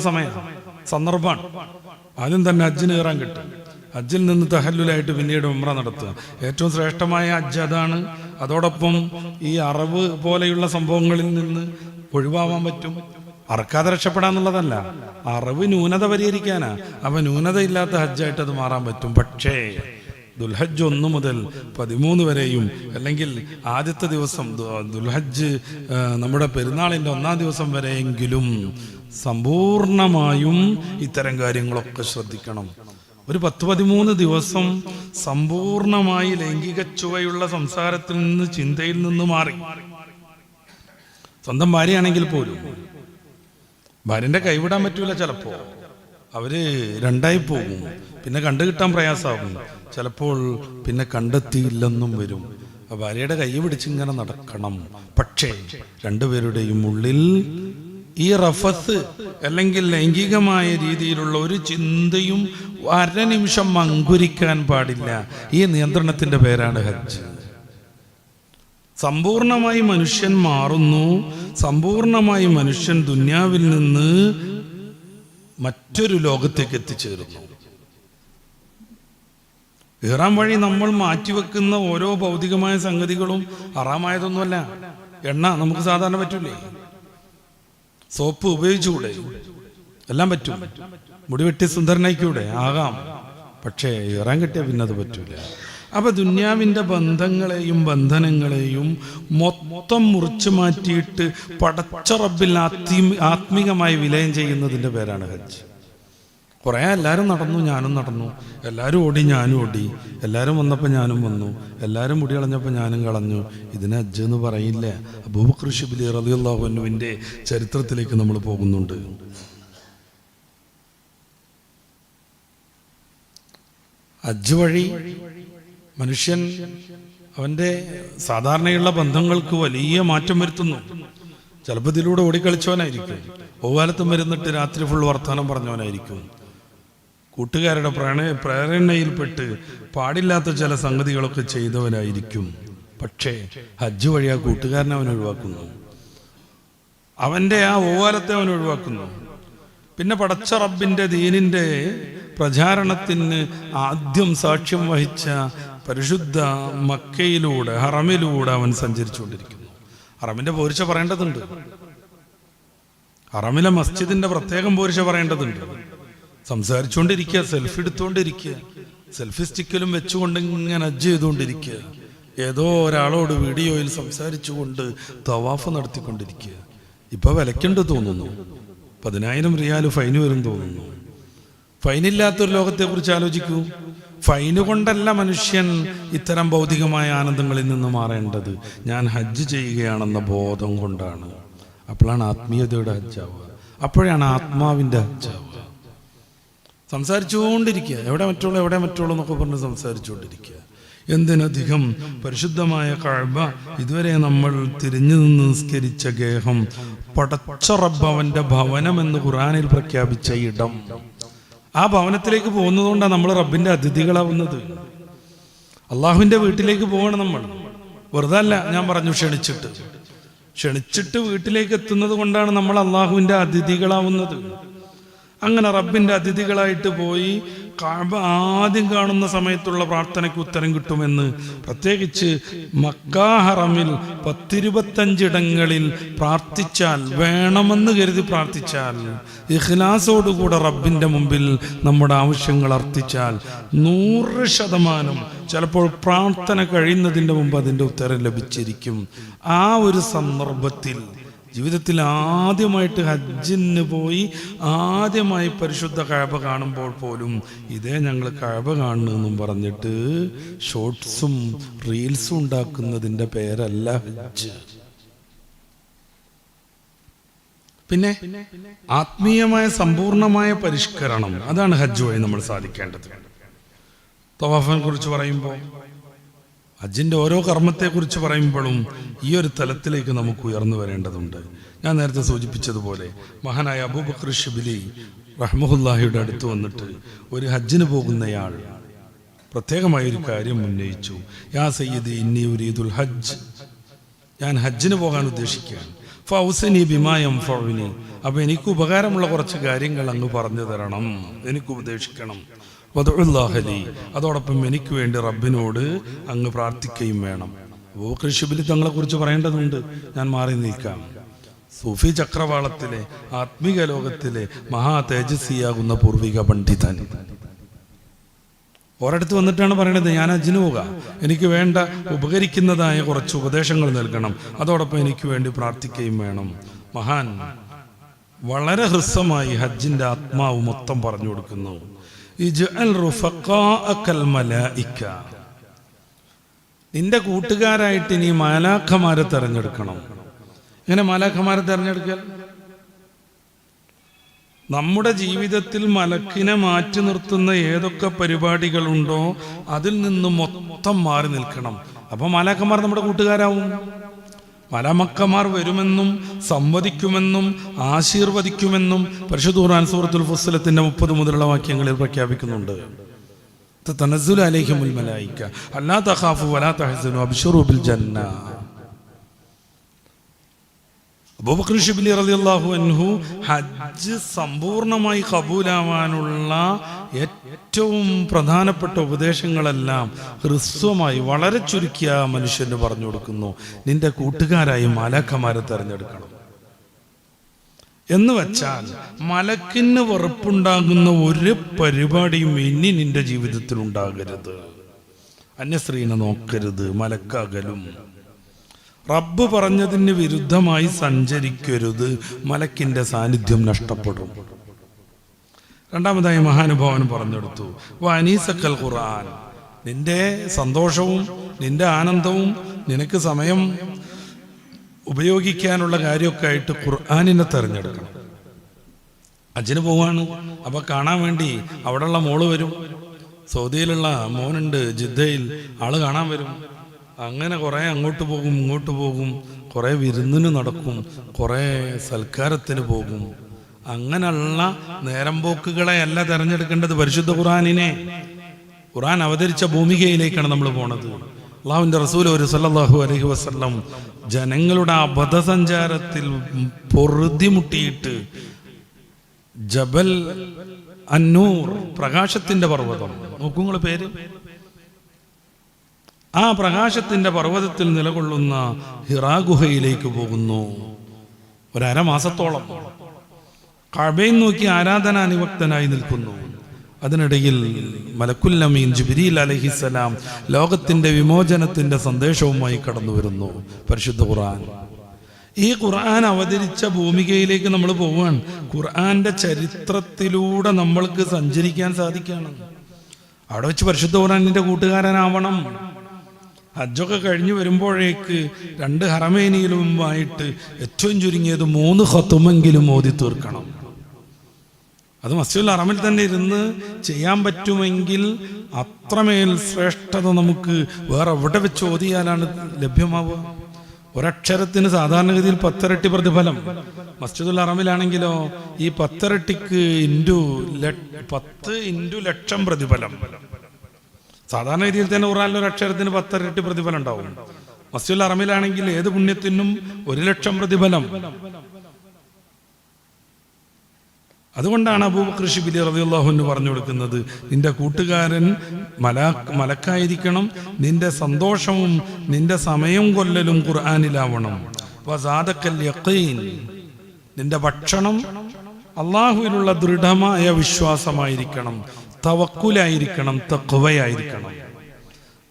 സന്ദർഭമാണ്. ആദ്യം തന്നെ ഹജ്ജിന് കയറാൻ കിട്ടും. ഹജ്ജിൽ നിന്ന് തഹല്ലുലായിട്ട് പിന്നീട് ഉംറ നടത്തുക. ഏറ്റവും ശ്രേഷ്ഠമായ ഹജ്ജ് അതാണ്. അതോടൊപ്പം ഈ അറവ് പോലെയുള്ള സംഭവങ്ങളിൽ നിന്ന് ഒഴിവാവാൻ പറ്റും. അറക്കാതെ രക്ഷപ്പെടാന്നുള്ളതല്ല, അറവ് ന്യൂനത പരിഹരിക്കാനാ. അപ്പൊ ന്യൂനതയില്ലാത്ത ഹജ്ജായിട്ട് അത് മാറാൻ പറ്റും. പക്ഷേ ദുൽഹജ്ജ് 1 മുതൽ 13 വരെയും, അല്ലെങ്കിൽ ആദ്യത്തെ ദിവസം ദുൽഹജ്ജ് നമ്മുടെ പെരുന്നാളിൻ്റെ 1-ാം ദിവസം വരെയെങ്കിലും സമ്പൂർണമായും ഇത്തരം കാര്യങ്ങളൊക്കെ ശ്രദ്ധിക്കണം. ഒരു 10-13 ദിവസം സമ്പൂർണമായി ലൈംഗിക ചുവയുള്ള സംസാരത്തിൽ നിന്ന്, ചിന്തയിൽ നിന്ന് മാറി. സ്വന്തം ഭാര്യയാണെങ്കിൽ പോലും ഭാര്യന്റെ കൈവിടാൻ പറ്റൂല. ചിലപ്പോ അവര് രണ്ടായി പോകും. പിന്നെ കണ്ടുകിട്ടാൻ പ്രയാസമാകും. ചിലപ്പോൾ പിന്നെ കണ്ടെത്തിയില്ലെന്നും വരും. ഭാര്യയുടെ കൈ പിടിച്ചിങ്ങനെ നടക്കണം. പക്ഷേ രണ്ടുപേരുടെയും ഉള്ളിൽ ഈ റഫസ് അല്ലെങ്കിൽ ലൈംഗികമായ രീതിയിലുള്ള ഒരു ചിന്തയും അരനിമിഷം അങ്കുരിക്കാൻ പാടില്ല. ഈ നിയന്ത്രണത്തിന്റെ പേരാണ് ഹജ്ജ്. സമ്പൂർണമായി മനുഷ്യൻ മാറുന്നു. സമ്പൂർണമായി മനുഷ്യൻ ദുന്യാവിൽ നിന്ന് മറ്റൊരു ലോകത്തേക്ക് എത്തിച്ചേരുന്നു. ഇഹ്റാം വഴി നമ്മൾ മാറ്റിവെക്കുന്ന ഓരോ ഭൗതികമായ സംഗതികളും ഹറാമായതൊന്നുമല്ല. എണ്ണ നമുക്ക് സാധാരണ പറ്റൂലേ? സോപ്പ് ഉപയോഗിച്ചുകൂടെ? എല്ലാം പറ്റും. മുടി വെട്ടി സുന്ദരനായിക്കൂടെ? ആകാം. പക്ഷേ ഇഹ്റാം കിട്ടിയ പിന്നെ അത് പറ്റൂല. അപ്പൊ ദുന്യാവിന്റെ ബന്ധങ്ങളെയും ബന്ധനങ്ങളെയും മൊത്തം മുറിച്ചു മാറ്റിയിട്ട് പടച്ച റബ്ബിൽ ആത്മീകമായി വിലയം ചെയ്യുന്നതിന്റെ പേരാണ് ഹജ്ജ്. കുറെ എല്ലാവരും നടന്നു, ഞാനും നടന്നു. എല്ലാവരും ഓടി, ഞാനും ഓടി. എല്ലാവരും വന്നപ്പോൾ ഞാനും വന്നു. എല്ലാവരും മുടി കളഞ്ഞപ്പോൾ ഞാനും കളഞ്ഞു. ഇതിന് ഹജ്ജ് എന്ന് പറയില്ല. അബൂബക്കർ ശിബ്ലി റളിയല്ലാഹു അൻഹുവിന്റെ ചരിത്രത്തിലേക്ക് നമ്മൾ പോകുന്നുണ്ട്. ഹജ്ജ് വഴി മനുഷ്യൻ അവന്റെ സാധാരണയുള്ള ബന്ധങ്ങൾക്ക് വലിയ മാറ്റം വരുത്തുന്നു. ചിലപ്പോൾ ഇതിലൂടെ ഓടിക്കളിച്ചവനായിരിക്കും. ഓവാലത്തും വരുന്നിട്ട് രാത്രി ഫുൾ വർത്തമാനം പറഞ്ഞവനായിരിക്കും. കൂട്ടുകാരുടെ പ്രേരണയിൽപ്പെട്ട് പാടില്ലാത്ത ചില സംഗതികളൊക്കെ ചെയ്തവനായിരിക്കും. പക്ഷേ ഹജ്ജ് വഴി ആ കൂട്ടുകാരനെ അവൻ ഒഴിവാക്കുന്നു. അവന്റെ ആ ഓവാലത്തെ അവൻ ഒഴിവാക്കുന്നു. പിന്നെ പടച്ച റബ്ബിന്റെ ദീനിന്റെ പ്രചാരണത്തിന് ആദ്യം സാക്ഷ്യം വഹിച്ച പരിശുദ്ധ മക്കയിലൂടെ, ഹറമിലൂടെ അവൻ സഞ്ചരിച്ചുകൊണ്ടിരിക്കുന്നു. ഹറമിന്റെ പോരിശ പറയേണ്ടതുണ്ട്. ഹറമിലെ മസ്ജിദിന്റെ പ്രത്യേകം പോരിശ പറയേണ്ടതുണ്ട്. സംസാരിച്ചുകൊണ്ടിരിക്കുക, സെൽഫി എടുത്തുകൊണ്ടിരിക്കുക, സെൽഫി സ്റ്റിക്കിലും വെച്ചുകൊണ്ട് ഇങ്ങനെ ഹജ്ജ് ചെയ്തുകൊണ്ടിരിക്കുക, ഏതോ ഒരാളോട് വീഡിയോയിൽ സംസാരിച്ചുകൊണ്ട് തവാഫ് നടത്തിക്കൊണ്ടിരിക്കുക. ഇപ്പൊ വിലക്കുണ്ട് തോന്നുന്നു. 10,000 റിയാൽ ഫൈന് വരും തോന്നുന്നു. ഫൈനില്ലാത്തൊരു ലോകത്തെക്കുറിച്ച് ആലോചിക്കൂ. ഫൈന് കൊണ്ടല്ല മനുഷ്യൻ ഇത്തരം ഭൗതികമായ ആനന്ദങ്ങളിൽ നിന്ന് മാറേണ്ടത്. ഞാൻ ഹജ്ജ് ചെയ്യുകയാണെന്ന ബോധം കൊണ്ടാണ്. അപ്പോഴാണ് ആത്മീയതയുടെ ഹജ്ജാവുക, അപ്പോഴാണ് ആത്മാവിൻ്റെ ഹജ്ജാവുക. സംസാരിച്ചുകൊണ്ടിരിക്കുക, എവിടെ മറ്റുള്ളൂ എന്നൊക്കെ പറഞ്ഞ് സംസാരിച്ചുകൊണ്ടിരിക്കുക. എന്തിനധികം പരിശുദ്ധമായ കഅബ, ഇതുവരെ നമ്മൾ തിരിഞ്ഞു നിന്ന് നിസ്കരിച്ച ഗേഹം, പടച്ച റബ്ബ് അവന്റെ ഭവനം എന്ന് ഖുർആനിൽ പ്രഖ്യാപിച്ച ഇടം. ആ ഭവനത്തിലേക്ക് പോകുന്നതുകൊണ്ടാണ് നമ്മൾ റബ്ബിന്റെ അതിഥികളാവുന്നത്. അള്ളാഹുവിന്റെ വീട്ടിലേക്ക് പോകണം നമ്മൾ. വെറുതെ അല്ല, ഞാൻ പറഞ്ഞു, ക്ഷണിച്ചിട്ട് വീട്ടിലേക്ക് എത്തുന്നത് കൊണ്ടാണ് നമ്മൾ അള്ളാഹുവിന്റെ അതിഥികളാവുന്നത്. അങ്ങനെ റബ്ബിന്റെ അതിഥികളായിട്ട് പോയി കഅബ ആദ്യം കാണുന്ന സമയത്തുള്ള പ്രാർത്ഥനയ്ക്ക് ഉത്തരം കിട്ടുമെന്ന്, പ്രത്യേകിച്ച് മക്കാ ഹറമിൽ 10-25 ഇടങ്ങളിൽ പ്രാർത്ഥിച്ചാൽ, വേണമെന്ന് കരുതി പ്രാർത്ഥിച്ചാൽ, ഇഖ്ലാസോടുകൂടെ റബ്ബിന്റെ മുമ്പിൽ നമ്മുടെ ആവശ്യങ്ങൾ അർത്ഥിച്ചാൽ 100% ചിലപ്പോൾ പ്രാർത്ഥന കഴിയുന്നതിൻ്റെ മുമ്പ് അതിൻ്റെ ഉത്തരം ലഭിച്ചിരിക്കും. ആ ഒരു സന്ദർഭത്തിൽ ജീവിതത്തിൽ ആദ്യമായിട്ട് ഹജ്ജിന് പോയി ആദ്യമായി പരിശുദ്ധ കഅബ കാണുമ്പോൾ പോലും ഇതേ ഞങ്ങൾ കഅബ കാണുന്നെന്നും പറഞ്ഞിട്ട് ഷോർട്സും റീൽസും ഉണ്ടാക്കുന്നതിൻ്റെ പേരല്ല ഹജ്ജ്. പിന്നെ ആത്മീയമായ സമ്പൂർണമായ പരിഷ്കരണം, അതാണ് ഹജ്ജ് വഴി നമ്മൾ സാധിക്കേണ്ടത്. തവാഫിനെ കുറിച്ച് പറയുമ്പോൾ, ഹജ്ജിന്റെ ഓരോ കർമ്മത്തെക്കുറിച്ച് പറയുമ്പോഴും ഈ ഒരു തലത്തിലേക്ക് നമുക്ക് ഉയർന്നു വരേണ്ടതുണ്ട്. ഞാൻ നേരത്തെ സൂചിപ്പിച്ചതുപോലെ മഹാനായ അബൂബക്കർ ശിബിലി റഹ്മത്തുള്ളാഹിയുടെ അടുത്ത് വന്നിട്ട് ഒരു ഹജ്ജിന് പോകുന്നയാൾ പ്രത്യേകമായൊരു കാര്യം ഉന്നയിച്ചു. യാ സയ്യിദി ഇന്നി ഉരീദുൽ ഹജ്ജ്, ഞാൻ ഹജ്ജിന് പോകാൻ ഉദ്ദേശിക്കുകയാണ്. ഫൗസനി ബിമാ യൻഫഉനി, അപ്പോൾ എനിക്ക് ഉപകാരമുള്ള കുറച്ച് കാര്യങ്ങൾ അങ്ങ് പറഞ്ഞു തരണം, എനിക്ക് ഉപദേശിക്കണം. വദഉല്ലാഹലി, അതോടൊപ്പം എനിക്ക് വേണ്ടി റബ്ബിനോട് അങ്ങ് പ്രാർത്ഥിക്കുകയും വേണം. അബൂബക്കർ ശിബിലി തങ്ങളെ കുറിച്ച് പറയേണ്ടതുണ്ട്, ഞാൻ മാറി നിൽക്കാം. സൂഫി ചക്രവാളത്തിലെ ആത്മീക ലോകത്തിലെ മഹാ തേജസ്വിയാകുന്ന പൂർവിക പണ്ഡിതൻ ഒരിടത്ത് വന്നിട്ടാണ് പറയണത്, ഞാൻ ഹജ്ജിന് പോകാം, എനിക്ക് വേണ്ട ഉപകരിക്കുന്നതായ കുറച്ച് ഉപദേശങ്ങൾ നൽകണം, അതോടൊപ്പം എനിക്ക് വേണ്ടി പ്രാർത്ഥിക്കുകയും വേണം. മഹാൻ വളരെ ഹ്രസ്വമായി ഹജ്ജിന്റെ ആത്മാവ് മൊത്തം പറഞ്ഞു കൊടുക്കുന്നു. നിന്റെ കൂട്ടുകാരായിട്ട് നീ മാലാഖമാരെ തെരഞ്ഞെടുക്കണം. എങ്ങനെ മാലാഖമാരെ തെരഞ്ഞെടുക്കൽ? നമ്മുടെ ജീവിതത്തിൽ മലക്കിനെ മാറ്റി നിർത്തുന്ന ഏതൊക്കെ പരിപാടികളുണ്ടോ അതിൽ നിന്ന് മൊത്തം മാറി നിൽക്കണം. അപ്പൊ മാലാഖമാർ നമ്മുടെ കൂട്ടുകാരാവും. മലമക്കമാർ വരുമെന്നും സംവദിക്കുമെന്നും ആശീർവദിക്കുമെന്നും പരിശുദ്ധ ഖുർആൻ സൂറത്തുൽ ഫുസ്സിലത്തിന്റെ 30 മുതലുള്ള വാക്യങ്ങളിൽ പ്രഖ്യാപിക്കുന്നുണ്ട്. തനസ്സുലു അലൈഹിമുൽ മലായിക അല്ലാ തഖാഫു വലാ തഹ്സനു അബ്ശിറു ബിൽ ജന്ന. അബൂബക്കർ ശിബ്ലി റളിയല്ലാഹു അൻഹു ഹജ്ജ് സമ്പൂർണമായി ഖബൂലാവാനുള്ള ഏറ്റവും പ്രധാനപ്പെട്ട ഉപദേശങ്ങളെല്ലാം ഹ്രസ്വമായി വളരെ ചുരുക്കിയ മനുഷ്യന് പറഞ്ഞു കൊടുക്കുന്നു. നിന്റെ കൂട്ടുകാരായി മലക്കമാരെ തെരഞ്ഞെടുക്കണം എന്ന് വെച്ചാൽ മലക്കിന് വെറുപ്പുണ്ടാകുന്ന ഒരു പരിപാടിയും ഇനി നിന്റെ ജീവിതത്തിൽ ഉണ്ടാകരുത്. അന്യസ്ത്രീനെ നോക്കരുത്, മലക്കകലും. റബ്ബ് പറഞ്ഞതിന് വിരുദ്ധമായി സഞ്ചരിക്കരുത്, മലക്കിന്റെ സാന്നിധ്യം നഷ്ടപ്പെടും. രണ്ടാമതായി മഹാനുഭാവൻ പറഞ്ഞെടുത്തു, വഅനീസക്കൽ ഖുർആൻ, നിന്റെ സന്തോഷവും നിന്റെ ആനന്ദവും നിനക്ക് സമയം ഉപയോഗിക്കാനുള്ള കാര്യമൊക്കെ ആയിട്ട് ഖുർആനിനെ തെരഞ്ഞെടുക്കണം. ഹജ്ജിന് പോവാണ്, അപ്പൊ കാണാൻ വേണ്ടി അവിടെയുള്ള മോള് വരും. സൗദിയിലുള്ള മോനുണ്ട് ജിദ്ദയിൽ, ആള് കാണാൻ വരും. അങ്ങനെ കുറെ അങ്ങോട്ട് പോകും ഇങ്ങോട്ട് പോകും, കുറെ വിരുന്നിന് നടക്കും, കുറെ സൽക്കാരത്തിന് പോകും. അങ്ങനെയുള്ള നേരം പോക്കുകളെ അല്ല തെരഞ്ഞെടുക്കേണ്ടത്, പരിശുദ്ധ ഖുർആനിനെ. ഖുർആൻ അവതരിച്ച ഭൂമികയിലേക്കാണ് നമ്മൾ പോണത്. അള്ളാഹുവിന്റെ റസൂൽ ഒരു സല്ലല്ലാഹു അലൈഹി വസല്ലം ജനങ്ങളുടെ അബദ്ധസഞ്ചാരത്തിൽ പൊറുതിമുട്ടിയിട്ട് ജബൽ അന്നൂർ, പ്രകാശത്തിന്റെ പർവ്വതം, നോക്കുങ്ങളെ പേര്, ആ പ്രകാശത്തിന്റെ പർവ്വതത്തിൽ നിലകൊള്ളുന്ന ഹിറാ ഗുഹയിലേക്ക് പോകുന്നു. 1.5 മാസത്തോളം കഅബയിൽ നോക്കി ആരാധനാനിവക്തനായി നിൽക്കുന്നു. അതിനിടയിൽ മലക്കുൽ അമീൻ ജിബ്രീൽ അലൈഹിസ്സലാം ലോകത്തിന്റെ വിമോചനത്തിന്റെ സന്ദേശവുമായി കടന്നു വരുന്നു. പരിശുദ്ധ ഖുർആൻ ഈ ഖുർആൻ അവതരിച്ച ഭൂമികയിലേക്ക് നമ്മൾ പോവുകയാണ്. ഖുർആന്റെ ചരിത്രത്തിലൂടെ നമ്മൾക്ക് സഞ്ചരിക്കാൻ സാധിക്കുകയാണ്. അവിടെ വെച്ച് പരിശുദ്ധ ഖുർആനിന്റെ കൂട്ടുകാരനാവണം. ഹജ്ജൊക്കെ കഴിഞ്ഞു വരുമ്പോഴേക്ക് 2 ഹറമേനിയിലുമായിട്ട് ഏറ്റവും ചുരുങ്ങിയത് 3 ഖത്മെങ്കിലും ഓതി തീർക്കണം. അത് മസ്ജിദുൽ ഹറമിൽ തന്നെ ഇരുന്ന് ചെയ്യാൻ പറ്റുമെങ്കിൽ അത്രമേൽ ശ്രേഷ്ഠത നമുക്ക് വേറെ എവിടെ വെച്ച് ഓതിയാലാണ് ലഭ്യമാവുക. ഒരക്ഷരത്തിന് സാധാരണഗതിയിൽ 10 ഇരട്ടി പ്രതിഫലം. മസ്ജിദുൽ ഹറമിലാണെങ്കിലോ ഈ 10 ഇരട്ടിക്ക് 10 ഇൻറ്റു ലക്ഷം പ്രതിഫലം. സാധാരണ രീതിയിൽ തന്നെ ഖുർആനിൽ ഒരു അക്ഷരത്തിന് 10 ഇരട്ടി പ്രതിഫലം ഉണ്ടാവും. മസ്ജിദുൽ ഹറമിലാണെങ്കിൽ ഏത് പുണ്യത്തിനും 1,00,000 പ്രതിഫലം. അതുകൊണ്ടാണ് അബൂബക്കർ ശിബിലി റളിയല്ലാഹു അൻഹു പറഞ്ഞു കൊടുക്കുന്നത്, നിന്റെ കൂട്ടുകാരൻ മലക്കായിരിക്കണം, നിന്റെ സന്തോഷവും നിന്റെ സമയം കൊല്ലലും ഖുർആനിലാവണം. വസാദക്കൽ യഖീൻ, നിന്റെ ഭക്ഷണം അള്ളാഹുവിലുള്ള ദൃഢമായ വിശ്വാസമായിരിക്കണം, തവക്കുലായിരിക്കണം, തഖ്വയായിരിക്കണം.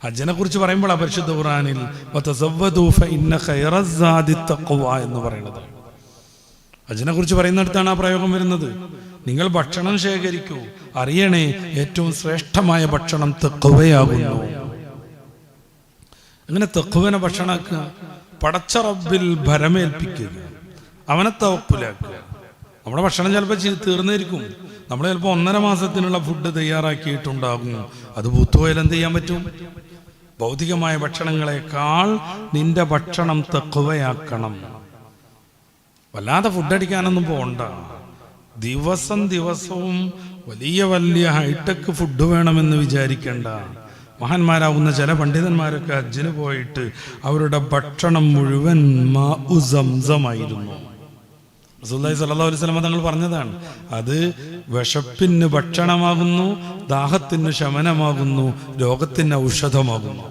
ഹജ്ജിനെ കുറിച്ച് പറയുമ്പോൾ പരിശുദ്ധ ഖുർആനിൽ വതസവ്വദൂ ഫഇന്ന ഖൈറസ്സാദി തഖ്വ എന്ന് പറയുന്നത്. ഹജ്ജിനെ കുറിച്ച് പറയുന്നിടത്താണ് ആ പ്രയോഗം വരുന്നത്. നിങ്ങൾ ഭക്ഷണം ശേഖരിക്കൂ, അറിയണേ ഏറ്റവും ശ്രേഷ്ഠമായ ഭക്ഷണം തഖ്വയാകുന്നു. അങ്ങനെ തഖ്വനെ ഭക്ഷണമാക്കുക, പടച്ച റബ്ബിൽ ഭരമേൽപ്പിക്കുക, അവനെ തവക്കുലാക്കുക. നമ്മുടെ ഭക്ഷണം ചിലപ്പോൾ തീർന്നിരിക്കും. നമ്മൾ ചിലപ്പോൾ 1.5 മാസത്തിനുള്ള ഫുഡ് തയ്യാറാക്കിയിട്ടുണ്ടാകും. അത് പൂത്തുപോയാൽ എന്ത് ചെയ്യാൻ പറ്റും? ഭൗതികമായ ഭക്ഷണങ്ങളെക്കാൾ നിന്റെ ഭക്ഷണം തഖ്വയാക്കണം. വല്ലാതെ ഫുഡ് അടിക്കാനൊന്നും പോകണ്ട. ദിവസവും വലിയ വലിയ ഹൈടെക് ഫുഡ് വേണമെന്ന് വിചാരിക്കേണ്ട. മഹാന്മാരാവുന്ന ചില പണ്ഡിതന്മാരൊക്കെ ഹജ്ജിന് പോയിട്ട് അവരുടെ ഭക്ഷണം മുഴുവൻ മാഉ സംസമായിരുന്നു. റസൂലുള്ളാഹി സ്വല്ലല്ലാഹു അലൈഹി വസല്ലം തങ്ങൾ പറഞ്ഞതാണ്, അത് വിശപ്പിന് ഭക്ഷണമാകുന്നു, ദാഹത്തിന് ശമനമാകുന്നു, രോഗത്തിന് ഔഷധമാകുന്നു.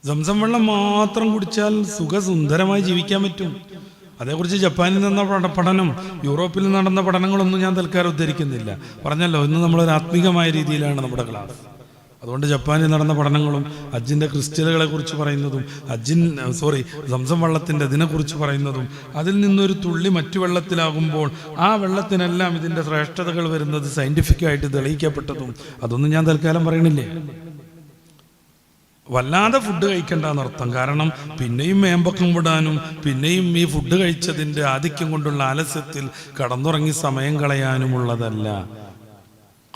സംസം വെള്ളം മാത്രം കുടിച്ചാൽ സുഖസുന്ദരമായി ജീവിക്കാൻ പറ്റും. അതേക്കുറിച്ച് ജപ്പാനിൽ നടന്ന പഠനം, യൂറോപ്പിൽ നടന്ന പഠനങ്ങളൊന്നും ഞാൻ തൽക്കാലം ഉദ്ധരിക്കുന്നില്ല. പറഞ്ഞല്ലോ, ഇന്ന് നമ്മളൊരു ആത്മീകമായ രീതിയിലാണ് നമ്മുടെ ക്ലാസ്. അതുകൊണ്ട് ജപ്പാനിൽ നടന്ന പഠനങ്ങളും ഹജ്ജിൻ്റെ ക്രിസ്റ്റലുകളെ കുറിച്ച് പറയുന്നതും സംസം വെള്ളത്തിൻ്റെ ഇതിനെക്കുറിച്ച് പറയുന്നതും അതിൽ നിന്നൊരു തുള്ളി മറ്റു വെള്ളത്തിലാകുമ്പോൾ ആ വെള്ളത്തിനെല്ലാം ഇതിൻ്റെ ശ്രേഷ്ഠതകൾ വരുന്നത് സയൻറ്റിഫിക്കായിട്ട് തെളിയിക്കപ്പെട്ടതും അതൊന്നും ഞാൻ തൽക്കാലം പറയണില്ലേ. വല്ലാതെ ഫുഡ് കഴിക്കണ്ടെന്നർത്ഥം. കാരണം പിന്നെയും മേമ്പക്കം വിടാനും പിന്നെയും ഈ ഫുഡ് കഴിച്ചതിൻ്റെ ആധിക്യം കൊണ്ടുള്ള ആലസ്യത്തിൽ കടന്നുറങ്ങി സമയം കളയാനുമുള്ളതല്ല.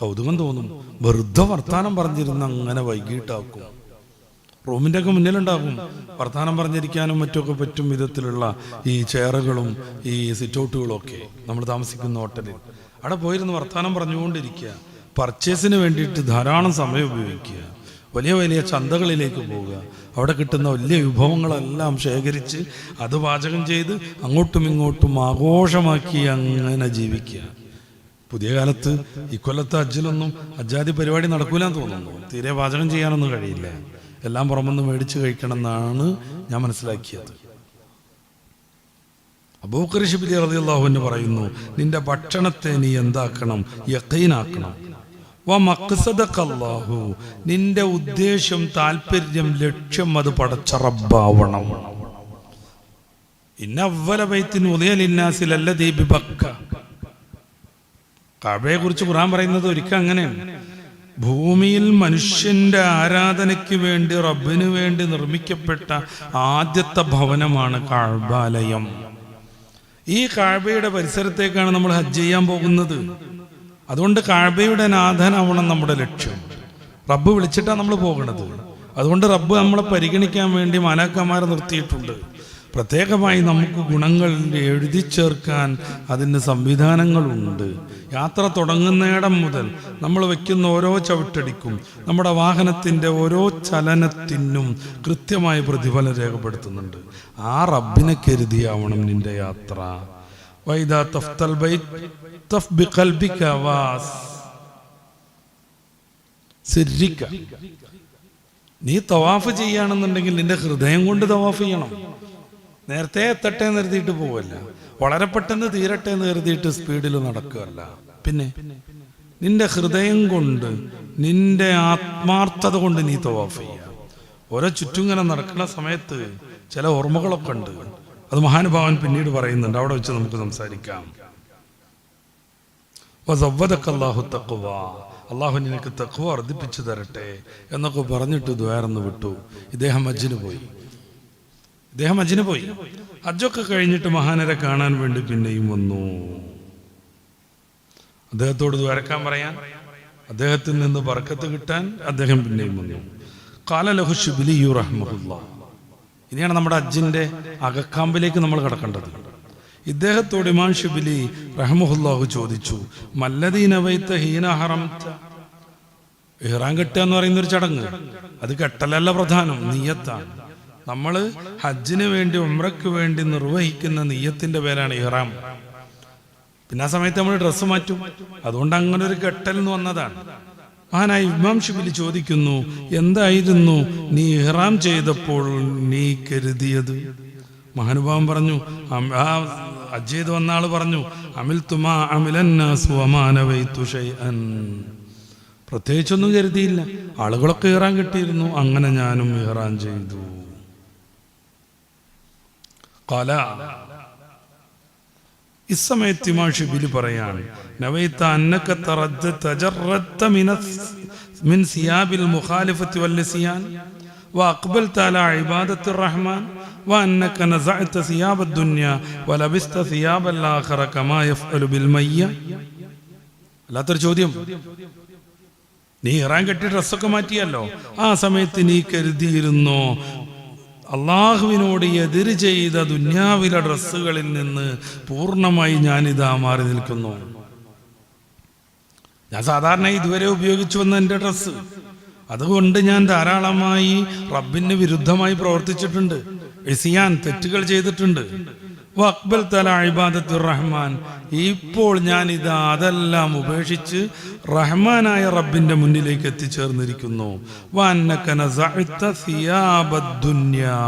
കൗതുകം തോന്നും, വെറുതെ വർത്താനം പറഞ്ഞിരുന്ന് അങ്ങനെ വൈകിട്ടാക്കും. റൂമിൻ്റെ ഒക്കെ മുന്നിലുണ്ടാകും വർത്താനം പറഞ്ഞിരിക്കാനും മറ്റുമൊക്കെ പറ്റും വിധത്തിലുള്ള ഈ ചെയറുകളും ഈ സിറ്റൗട്ടുകളും ഒക്കെ നമ്മൾ താമസിക്കുന്ന ഹോട്ടലിൽ. അവിടെ പോയിരുന്ന് വർത്താനം പറഞ്ഞുകൊണ്ടിരിക്കുക, പർച്ചേസിന് വേണ്ടിയിട്ട് ധാരാളം സമയം ഉപയോഗിക്കുക, വലിയ വലിയ ചന്തകളിലേക്ക് പോവുക, അവിടെ കിട്ടുന്ന വലിയ വിഭവങ്ങളെല്ലാം ശേഖരിച്ച് അത് പാചകം ചെയ്ത് അങ്ങോട്ടും ഇങ്ങോട്ടും ആഘോഷമാക്കി അങ്ങനെ ജീവിക്കുക. പുതിയ കാലത്ത് ഇക്കൊല്ലത്തെ ഹജ്ജിലൊന്നും ഹജ്ജാദി പരിപാടി നടക്കൂലെന്ന് തോന്നുന്നു. തീരെ പാചകം ചെയ്യാനൊന്നും കഴിയില്ല. എല്ലാം പുറമൊന്ന് മേടിച്ച് കഴിക്കണം എന്നാണ് ഞാൻ മനസ്സിലാക്കിയത്. അബൂബക്കർ ശിബിലി റളിയല്ലാഹു അൻഹു പറയുന്നു, നിന്റെ ഭക്ഷണത്തെ നീ എന്താക്കണം? യഖീനാക്കണം. വമഖ്സദകല്ലാഹു, നിന്റെ ഉദ്ദേശം, താല്പര്യം, ലക്ഷ്യം അത് പടച്ച റബ്ബാവണം. ഇന്ന അവ്വല ബൈത്തിൻ ഉദിയ ലിന്നാസി ലല്ലദീ ബിബക്ക. കഅബയെ കുറിച്ച് ഖുർആൻ പറയുന്നത് ഒരിക്കൽ അങ്ങനെയാണ്. ഭൂമിയിൽ മനുഷ്യന്റെ ആരാധനയ്ക്ക് വേണ്ടി റബ്ബിന് വേണ്ടി നിർമ്മിക്കപ്പെട്ട ആദ്യത്തെ ഭവനമാണ് കഅബാലയം. ഈ കഅബയുടെ പരിസരത്തേക്കാണ് നമ്മൾ ഹജ്ജ് ചെയ്യാൻ പോകുന്നത്. അതുകൊണ്ട് കഅബയുടെ നാഥനാവണം നമ്മുടെ ലക്ഷ്യം. റബ്ബ് വിളിച്ചിട്ടാണ് നമ്മൾ പോകുന്നത്. അതുകൊണ്ട് റബ്ബ് നമ്മളെ പരിഗണിക്കാൻ വേണ്ടി മലാക്കന്മാരെ നിർത്തിയിട്ടുണ്ട്. പ്രത്യേകമായി നമുക്ക് ഗുണങ്ങൾ എഴുതി ചേർക്കാൻ അതിന് സംവിധാനങ്ങളുണ്ട്. യാത്ര തുടങ്ങുന്നിടം മുതൽ നമ്മൾ വയ്ക്കുന്ന ഓരോ ചവിട്ടടിക്കും, നമ്മുടെ വാഹനത്തിൻ്റെ ഓരോ ചലനത്തിനും കൃത്യമായ പ്രതിഫലം രേഖപ്പെടുത്തുന്നുണ്ട്. ആ റബ്ബിനെ കരുതിയാവണം നിന്റെ യാത്ര. വൈദാ തഫ്തൽ ബൈത്ത് തഫ് ബിഖൽബിക വാസ് സിർരിക. നീ തവാഫ് ചെയ്യുകയാണെന്നുണ്ടെങ്കിൽ നിന്റെ ഹൃദയം കൊണ്ട് തവാഫ് ചെയ്യണം. നേരത്തെ എത്തട്ടെ എന്ന് കരുതിയിട്ട് പോവല്ല, വളരെ പെട്ടെന്ന് തീരട്ടെ എന്ന് കരുതിയിട്ട് സ്പീഡിൽ നടക്കുകയല്ല. പിന്നെ നിന്റെ ഹൃദയം കൊണ്ട്, നിന്റെ ആത്മാർത്ഥത കൊണ്ട് നീ തവാഫ് ചെയ്യുക. ഓരോ ചുറ്റുങ്ങനെ നടക്കുന്ന സമയത്ത് ചില ഓർമ്മകളൊക്കെ ഉണ്ട്. അത് മഹാനുഭാവൻ പിന്നീട് പറയുന്നുണ്ട്, അവിടെ വെച്ച് നമുക്ക് സംസാരിക്കാം. അള്ളാഹു നിനക്ക് തഖ്വ വർദ്ധിപ്പിച്ചു തരട്ടെ എന്നൊക്കെ പറഞ്ഞിട്ട് ദ്വാരന്ന് വിട്ടു. ഇദ്ദേഹം ഹജ്ജിന് പോയി. ഹജ്ജൊക്കെ കഴിഞ്ഞിട്ട് മഹാനരെ കാണാൻ വേണ്ടി പിന്നെയും വന്നു. അദ്ദേഹത്തോട് ദ്വാരക്കാൻ പറയാൻ, അദ്ദേഹത്തിൽ നിന്ന് ബർക്കത്ത് കിട്ടാൻ അദ്ദേഹം പിന്നെയും വന്നു. ഖാല ലഹു ശിബ്ലി റഹ്മഹുല്ലാഹ്. ഇനിയാണ് നമ്മുടെ ഹജ്ജിന്റെ അകക്കാമ്പിലേക്ക് നമ്മൾ കടക്കേണ്ടത്. ഇദ്ദേഹത്തോട് ഇമാം ശിബ്ലി റഹ്മഹുല്ലാഹു ചോദിച്ചു, മല്ലദീന വൈത ഹീന ഹറംത. ഇഹ്റാം കെട്ടുക എന്ന് പറയുന്ന ഒരു ചടങ്ങ്, അത് കെട്ടലല്ല പ്രധാനം, നിയ്യത്താണ്. നമ്മൾ ഹജ്ജിന് വേണ്ടി ഉംറയ്ക്ക് വേണ്ടി നിർവഹിക്കുന്ന നിയ്യത്തിന്റെ പേരാണ് ഇഹ്റാം. പിന്നെ ആ സമയത്ത് നമ്മൾ ഡ്രസ്സ് മാറ്റും, അതുകൊണ്ട് അങ്ങനെ ഒരു കെട്ടൽ എന്ന് വന്നതാണ്. മഹാനായ ഇമാം ശിബ്ലി ചോദിക്കുന്നു, എന്തായിരുന്നു നീ ഇഹ്റാം ചെയ്തപ്പോൾ നീ കരുതിയത്? മഹാനുഭാവൻ പറഞ്ഞു, ആ ഹജ്ജ് ചെയ്ത് വന്ന ആള് പറഞ്ഞു, അമിൽതുമാ അമിലന്നാസ് വമാ നവൈതു ശൈഅൻ. പ്രത്യേകിച്ചൊന്നും കരുതിയില്ല, ആളുകളൊക്കെ ഇഹ്റാം കെട്ടിയിരുന്നു, അങ്ങനെ ഞാനും ഇഹ്റാം ചെയ്തു. ഖാല, ഈ സമയത്ത് ഇമാം ശിബ്ലി പറയാണ്, നവൈത അന്നക തജറദ്ത മിൻ സിയാബിൽ മുഖാലിഫത്തി വൽനിസിയാൻ വഅഖ്ബൽത അലാ ഇബാദത്തി റഹ്മാൻ വഅന്നക നസഅത സിയാബ ദുനിയ വലബിസ്ത സിയാബ ആഖിറ കമാ യഫ്അലു ബിൽ മയ്യ. അല്ലാത്തൊരു ചോദ്യം. നീ ഇഹ്റാം കെട്ടി ഡ്രസ്സൊക്കെ മാറ്റിയല്ലോ, ആ സമയത്ത് നീ കരുതിയിരുന്നോ അള്ളാഹുവിനോട് എതിര് ചെയ്ത ദുന്യാവിലെ ഡ്രസ്സുകളിൽ നിന്ന് പൂർണ്ണമായി ഞാനിതാ മാറി നിൽക്കുന്നു? ഞാൻ സാധാരണ ഇതുവരെ ഉപയോഗിച്ചു വന്ന എൻ്റെ ഡ്രസ്സ്, അതുകൊണ്ട് ഞാൻ ധാരാളമായി റബ്ബിന് വിരുദ്ധമായി പ്രവർത്തിച്ചിട്ടുണ്ട്, ഇസ്യാൻ തെറ്റുകൾ ചെയ്തിട്ടുണ്ട്. വഅഖ്ബൽ തല ഇബാദത്തുർ റഹ്മാൻ, ഇപ്പോൾ ഞാനിതാ അതെല്ലാം ഉപേക്ഷിച്ച് റഹ്മാനായ റബ്ബിന്റെ മുന്നിലേക്ക് എത്തിച്ചേർന്നിരിക്കുന്നു. വഅന്നക നസഅത സിയാബദ് ദുനിയാ,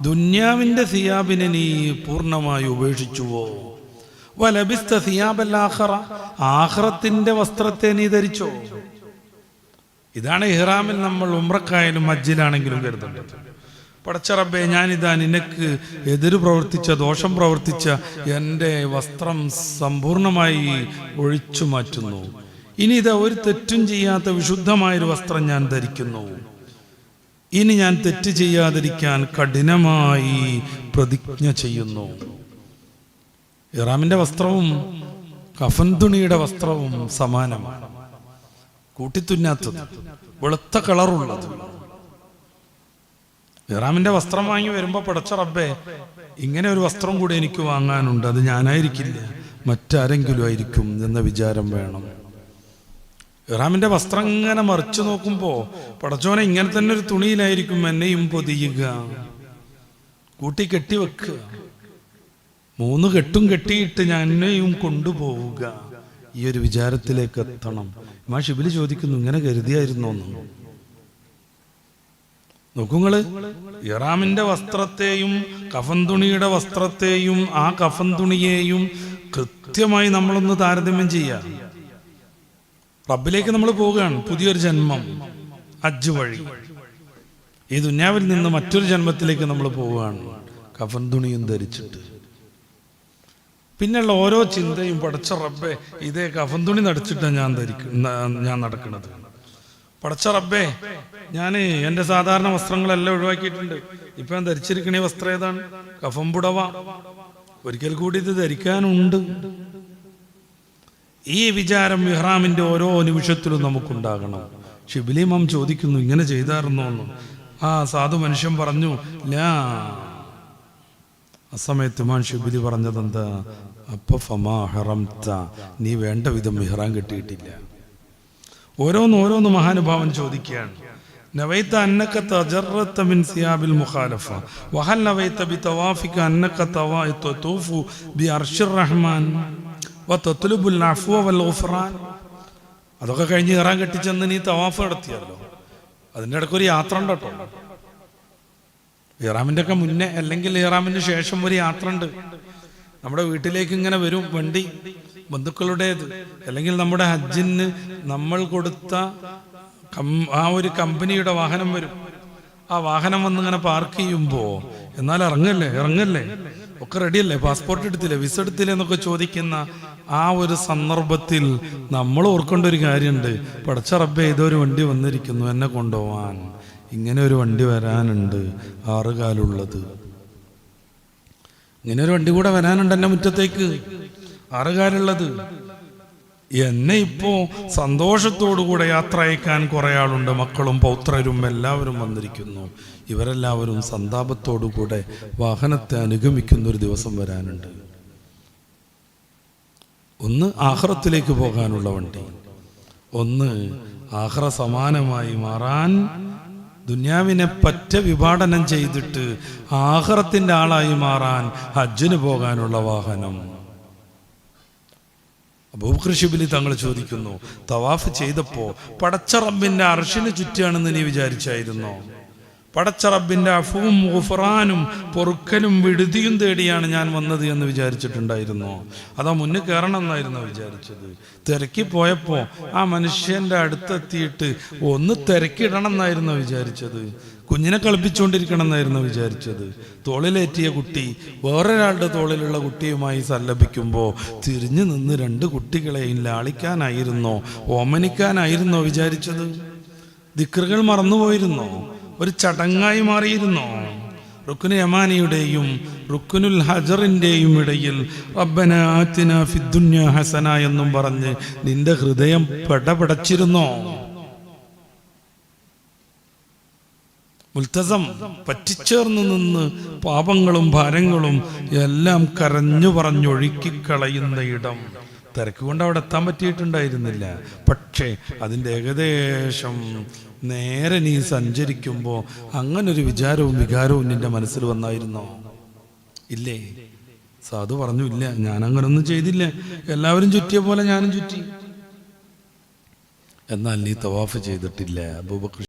ദുന്യാവിന്റെ സിയാബിനെ നീ പൂർണ്ണമായി ഉപേക്ഷിച്ചുവോ? വലബിസ്ത സിയാബൽ ആഖിറ, ആഖിറത്തിന്റെ വസ്ത്രത്തെ നീ ധരിച്ചോ? ഇതാണ് ഇഹ്റാമിൽ നമ്മൾ ഉംറക്കായാലും ഹജ്ജിലാണെങ്കിലും കരുതേണ്ടത്. പടച്ച റബ്ബേ, ഞാനിതാ നിനക്ക് എതിര് പ്രവർത്തിച്ച, ദോഷം പ്രവർത്തിച്ച എൻ്റെ വസ്ത്രം സമ്പൂർണമായി ഒഴിച്ചു മാറ്റുന്നു. ഇനി ഇതാ ഒരു തെറ്റും ചെയ്യാത്ത വിശുദ്ധമായൊരു വസ്ത്രം ഞാൻ ധരിക്കുന്നു. ഇനി ഞാൻ തെറ്റ് ചെയ്യാതിരിക്കാൻ കഠിനമായി പ്രതിജ്ഞ ചെയ്യുന്നു. ഇഹ്റാമിന്റെ വസ്ത്രവും കഫൻ തുണിയുടെ വസ്ത്രവും സമാനമാണ്, കൂട്ടിത്തുന്നാത്തത്, വെളുത്ത കളറുള്ളത്. ഇഹ്റാമിന്റെ വസ്ത്രം വാങ്ങി വരുമ്പോൾ പടച്ച റബ്ബേ, ഇങ്ങനെ ഒരു വസ്ത്രം കൂടി എനിക്ക് വാങ്ങാനുണ്ട്, അത് ഞാനായിരിക്കില്ല, മറ്റാരെങ്കിലും ആയിരിക്കും എന്ന വിചാരം വേണം. ഇഹ്റാമിന്റെ വസ്ത്രം ഇങ്ങനെ മറിച്ചു നോക്കുമ്പോ പടച്ചോനെ, ഇങ്ങനെ തന്നെ ഒരു തുണിയിലായിരിക്കും എന്നെയും പൊതിയുക, കൂട്ടി കെട്ടിവെക്കുക, 3 കെട്ടും കെട്ടിയിട്ട് ഞാൻ എന്നെയും കൊണ്ടുപോവുക. ഈ ഒരു വിചാരത്തിലേക്ക് എത്തണം. ഇമാം ശിബ്ലി ചോദിക്കുന്നു, ഇങ്ങനെ കരുതിയായിരുന്നോന്ന്? നോക്കുങ്ങള്, ഇഹ്റാമിന്റെ വസ്ത്രത്തെയും കഫൻ തുണിയുടെ വസ്ത്രത്തെയും ആ കഫൻ തുണിയെയും കൃത്യമായി നമ്മളൊന്ന് താരതമ്യം ചെയ്യാം. റബ്ബിലേക്ക് നമ്മൾ പോവുകയാണ്, പുതിയൊരു ജന്മം ഹജ്ജ് വഴി. ഈ ദുന്യാവിൽ നിന്ന് മറ്റൊരു ജന്മത്തിലേക്ക് നമ്മൾ പോവുകയാണ്, കഫൻ തുണിയും ധരിച്ചിട്ട്. പിന്നെയുള്ള ഓരോ ചിന്തയും, പടച്ച റബ്ബേ, ഇതേ കഫൻ തുണി നടിച്ചിട്ടാണ് ഞാൻ നടക്കുന്നത്. പടച്ച റബ്ബേ, ഞാൻ എൻ്റെ സാധാരണ വസ്ത്രങ്ങളെല്ലാം ഒഴിവാക്കിയിട്ടുണ്ട്, ഇപ്പൊ ഞാൻ ധരിച്ചിരിക്കണ വസ്ത്രം ഏതാണ്? കഫൻ പുടവ. ഒരിക്കൽ കൂടി ഇത് ധരിക്കാനുണ്ട്. ഈ വിചാരം ഇഹ്റാമിന്റെ ഓരോ നിമിഷത്തിലും നമുക്കുണ്ടാകണം. ശിബ്ലി ഇമാം ചോദിക്കുന്നു, ഇങ്ങനെ ചെയ്തായിരുന്നോ എന്ന്. ആ സാധു മനുഷ്യൻ പറഞ്ഞു, ലാ. അസമയത്ത് ഇമാം ശിബ്ലി പറഞ്ഞതെന്താ? അപ്പൊ ഫമാ ഹറംത, നീ വേണ്ട വിധം ഇഹ്റാം കെട്ടിയിട്ടില്ല. ഓരോന്ന് മഹാനുഭാവൻ ചോദിക്കുകയാണ്. നവൈത അന്നക തജറത മിൻ സിയാബിൽ മുഖാലഫ വഹൽ നവൈത ബിതവാഫിക അന്നക തതൂഫു ബിഅർശിർ റഹ്മാൻ വതത്ലുബുൽ അഫ്വ വൽ ഗുഫ്റാൻ. അതൊക്കെ കഴിഞ്ഞ് ഇഹ്റാം കെട്ടിച്ചെന്ന് നീ തവാഫ് നടത്തിയല്ലോ, അതിൻ്റെ ഇടയ്ക്ക് ഒരു യാത്ര ഉണ്ട് കേട്ടോ. ഇഹ്റാമിൻ്റെ ഒക്കെ മുന്നേ അല്ലെങ്കിൽ ഇഹ്റാമിന് ശേഷം ഒരു യാത്ര ഉണ്ട്. നമ്മുടെ വീട്ടിലേക്ക് ഇങ്ങനെ വരും വണ്ടി, ബന്ധുക്കളുടേത്, അല്ലെങ്കിൽ നമ്മുടെ ഹജ്ജിന് നമ്മൾ കൊടുത്ത ആ ഒരു കമ്പനിയുടെ വാഹനം വരും. ആ വാഹനം വന്നിങ്ങനെ പാർക്ക് ചെയ്യുമ്പോൾ എന്നാൽ ഇറങ്ങല്ലേ ഒക്കെ റെഡിയല്ലേ, പാസ്പോർട്ട് എടുത്തില്ലേ, വിസ എടുത്തില്ലേ എന്നൊക്കെ ചോദിക്കുന്ന ആ ഒരു സന്ദർഭത്തിൽ നമ്മൾ ഓർക്കേണ്ട ഒരു കാര്യമുണ്ട്. പടച്ച റബ്ബേ, ഇതൊരു വണ്ടി വന്നിരിക്കുന്നു എന്നെ കൊണ്ടുപോവാൻ, ഇങ്ങനെ ഒരു വണ്ടി വരാനുണ്ട്, 6 കാലുള്ളത്, ഇങ്ങനെ ഒരു വണ്ടി കൂടെ വരാനുണ്ട് എൻ്റെ മുറ്റത്തേക്ക്, 6 കാലുള്ളത്. എന്നെ ഇപ്പോ സന്തോഷത്തോടുകൂടെ യാത്ര അയക്കാൻ കുറെ ആളുണ്ട്, മക്കളും പൗത്രരും എല്ലാവരും വന്നിരിക്കുന്നു. ഇവരെല്ലാവരും സന്താപത്തോടുകൂടെ വാഹനത്തെ അനുഗമിക്കുന്ന ഒരു ദിവസം വരാനുണ്ട്. ഒന്ന് ആഖിറത്തിലേക്ക് പോകാനുള്ള വണ്ടി, ഒന്ന് ആഖിറ സമാനമായി മാറാൻ, ദുനിയാവിനെ പറ്റ വിഭാടനം ചെയ്തിട്ട് ആഖിറത്തിന്റെ ആളായി മാറാൻ ഹജ്ജിന് പോകാനുള്ള വാഹനം. അബൂബക്കർ ശിബിലി തങ്ങൾ ചോദിക്കുന്നു, തവാഫ് ചെയ്തപ്പോ പടച്ച റബ്ബിന്റെ അർശിന് ചുറ്റിയാണെന്ന് നീ വിചാരിച്ചായിരുന്നോ? പടച്ച റബ്ബിന്റെ അഫുവും ഗുഫ്റാനും പൊറുക്കലും വിടുതിയും തേടിയാണ് ഞാൻ വന്നത് എന്ന് വിചാരിച്ചിട്ടുണ്ടായിരുന്നോ? അതോ മുന്നിൽ കയറണം എന്നായിരുന്നോ വിചാരിച്ചത്? തിരക്കി പോയപ്പോ ആ മനുഷ്യന്റെ അടുത്തെത്തിയിട്ട് ഒന്ന് തിരക്കിടണം എന്നായിരുന്നോ വിചാരിച്ചത്? കുഞ്ഞിനെ കളിപ്പിച്ചുകൊണ്ടിരിക്കണം എന്നായിരുന്നു വിചാരിച്ചത്? തോളിലേറ്റിയ കുട്ടി വേറൊരാളുടെ തോളിലുള്ള കുട്ടിയുമായി സല്ലപിക്കുമ്പോൾ തിരിഞ്ഞു നിന്ന് 2 കുട്ടികളെയും ലാളിക്കാനായിരുന്നോ, ഓമനിക്കാനായിരുന്നോ വിചാരിച്ചത്? ദിക്റുകൾ മറന്നുപോയിരുന്നോ? ഒരു ചടങ്ങായി മാറിയിരുന്നോ? റുക്നുൽ യമാനിയുടെയും റുക്നുൽ ഹജറിന്റെയും ഇടയിൽ റബ്ബന ആതിനാ ഫിദ്ദുനിയ ഹസന എന്നും പറഞ്ഞ് നിന്റെ ഹൃദയം പെടപെടച്ചിരുന്നോ? മുൽത്തസം പറ്റിച്ചേർന്ന് നിന്ന് പാപങ്ങളും ഭാരങ്ങളും എല്ലാം കരഞ്ഞു പറഞ്ഞൊഴുക്കിക്കളയുന്ന ഇടം. തിരക്കുകൊണ്ട് അവിടെ എത്താൻ പറ്റിയിട്ടുണ്ടായിരുന്നില്ല. പക്ഷേ അതിൻ്റെ ഏകദേശം നേരെ നീ സഞ്ചരിക്കുമ്പോൾ അങ്ങനൊരു വിചാരവും വികാരവും നിന്റെ മനസ്സിൽ വന്നായിരുന്നോ? ഇല്ലേ? സാധു പറഞ്ഞു, ഇല്ല, ഞാൻ അങ്ങനൊന്നും ചെയ്തില്ല, എല്ലാവരും ചുറ്റിയ പോലെ ഞാനും ചുറ്റി. എന്നാൽ നീ തവാഫ് ചെയ്തിട്ടില്ല. അബൂബക്കർ